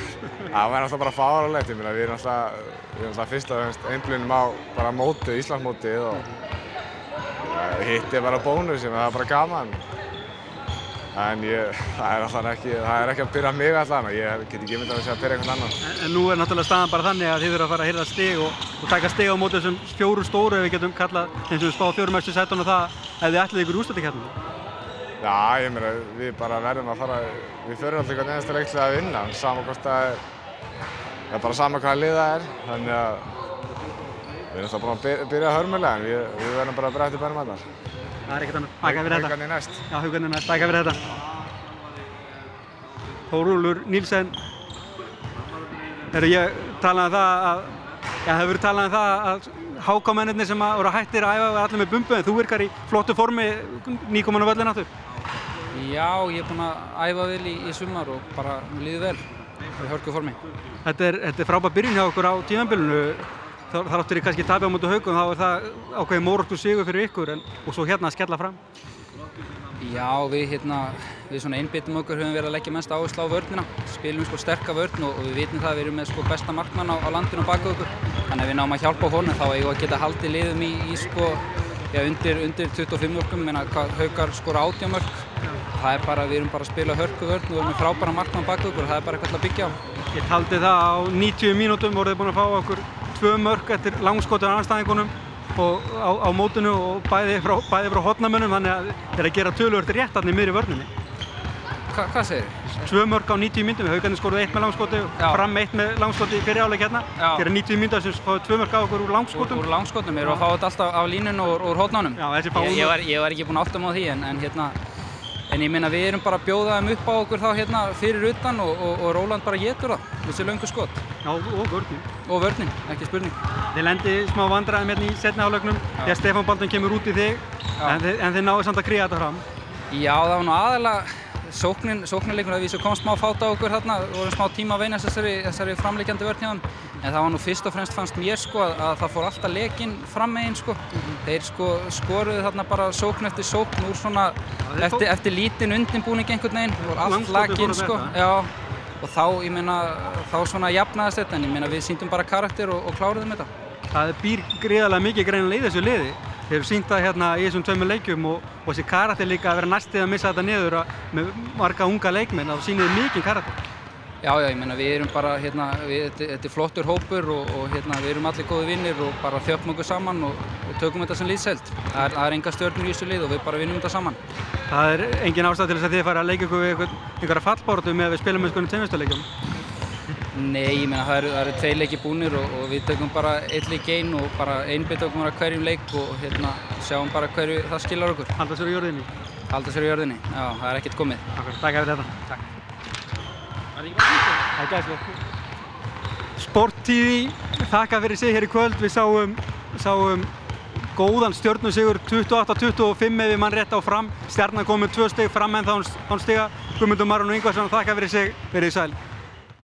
það var náttúrulega bara fáránlegt. Ég meina, við erum náttúrulega fyrst og fremst einblíðum á bara mótið, Íslandsmótið og hitt bara bónus, það er bara gaman. En það er ekki að byrja mig allan og ég get ekki myndið að segja að byrja einhvern annan. En nú er náttúrulega staðan bara þannig að þið þurfa að fara að hirða stig og taka stig á móti þessum 4 stóru ef við getum kallað eins og við spáðum 4 mestu sætunum það ef þið ætlið ykkur í úrslitakeppnina. Já, ég meina, við bara verðum að fara, við förum alltaf einhvern einasta leik til að vinna, sama hvort það er bara sama hvaða lið það er, þannig að við erum alltaf búin að byrja hörmulega en við verðum bara að breyta í bænum allar. Það er ekkert annað. Takk fyrir þetta. Haukarnir næst. Já, Haukarnir næst. Takk fyrir þetta. Þórólfur Nílsen. Ég talaði um það að, það hefur verið talað um það að HK-mennirnir sem voru hættir að æfa var allir með bumbu en þú virkar í flottu formi nýkomin á völlinn aftur. Já, ég er búinn að æfa vel í sumar og bara mér líður vel í hörku formi. Þetta er frábær byrjun hjá okkur á tímabilinu. Þar áttur ég kannski tapja á móti Haukum, þá er það ákveðið móralskur sigur fyrir ykkur og svo hérna að skella fram. Já, við svona einbeitum okkur höfum verið að leggja mest áherslu á vörnina. Spilum sterka vörn og við vitum það að við erum með besta markmann á landinu á bak við okkur. Þannig að við náum að hjálpa honum þá eigum við að geta haldið liðum undir 25 mörkum, Haukar skora 18 mörk. Það er bara, við erum bara að spila hörku vörn og við erum með frábæra markmann bak við okkur og það er bara eitthvað að byggja á. Ég taldi það á 90 mínútum voruð þið búin að fá okkur 2 mörk eftir langskotur af andstæðingunum og á mótinu og bæði frá hornamönnum þannig að þeir að gera töluvert rétt þarna í miðri vörninni. Hvað segir þið? 2 mörk á 90 mínútum, Haukarnir skoruðu 1 með langskoti, Fram 1 með langskoti í fyrri hálfleik hérna. Þegar 90 mínútur sem fáið 2 mörk á okkur úr langskotum. Úr langskotum, erum að fá þetta alltaf af línunum og úr hornunum. Já, þessi fáum. Ég var ekki búinn að átta mig á því en ég meina við erum bara að bjóða þeim upp á okkur þá hérna fyrir utan og Róland bara étur það, þessi löngu skot. Já, og vörnin. Og vörnin, ekki spurning. Þið lendið smá vandræðum hérna í seinni hálfleiknum þegar Stefán Baldvin kemur út í þig, en þið náðu samt að kríja þetta fram. Já, það var nú aðalega sóknarleikur að við komst smá fát á okkur þarna, vorum smá tíma að veina þessari framleikjandi vörn hjá þeim. En það var nú fyrst og fremst fannst mér sko að það fór alltaf lekinn framveginn sko. Þeir sko skoruðu þarna bara sókn eftir sókn úr svona eftir lítinn undirbúning einhvern veginn, voru allt laginn sko. Já, og þá, ég meina, þá svona jafnaðist þetta, en ég meina við sýndum bara karakter og kláruðum þetta. Það býr gríðarlega mikið greinilega í þessu liði. Þeir eru sýnt það hérna í þessum 2 leikjum og þessi karakter líka að vera næstið að missa þetta niður með marga unga leikmenn, þá sýnir þið mikið karakter. Já, ég meina við erum bara hérna, þetta flottur hópur og hérna við erum allir góði vinnir og bara þjöppum okkur saman og tökum þetta sem liðsheild. Það er enga stjörnur í þessu lið og við bara vinnum þetta saman. Það er engin ástæða til þess að þið fara að leika ykkur við einhverja fallbaráttu með að við spilum með skoðum tveimstaleikjum? Nei, ég meina það eru 2 leikir búnir og við tökum bara 1 leik einn og bara einbeita okkur á hverjum leik og hérna sjáum bara hverju það skilar okkur. Halda sér í jörðinni? Halda sér í jörðinni, já, það er ekkert komið. Takk fyrir þetta. Takk. Það er gæslega. Sport TV, þakka fyrir sig hér í kvöld. Við sáum góðan Stjörnusigur 28-25 ef ég mann rétt á Fram. Stjarnan kom með 2 stig, Fram en þá stiga. Guðmundur Maron og Ingvarsson, þakka fyrir sig, verið sæl.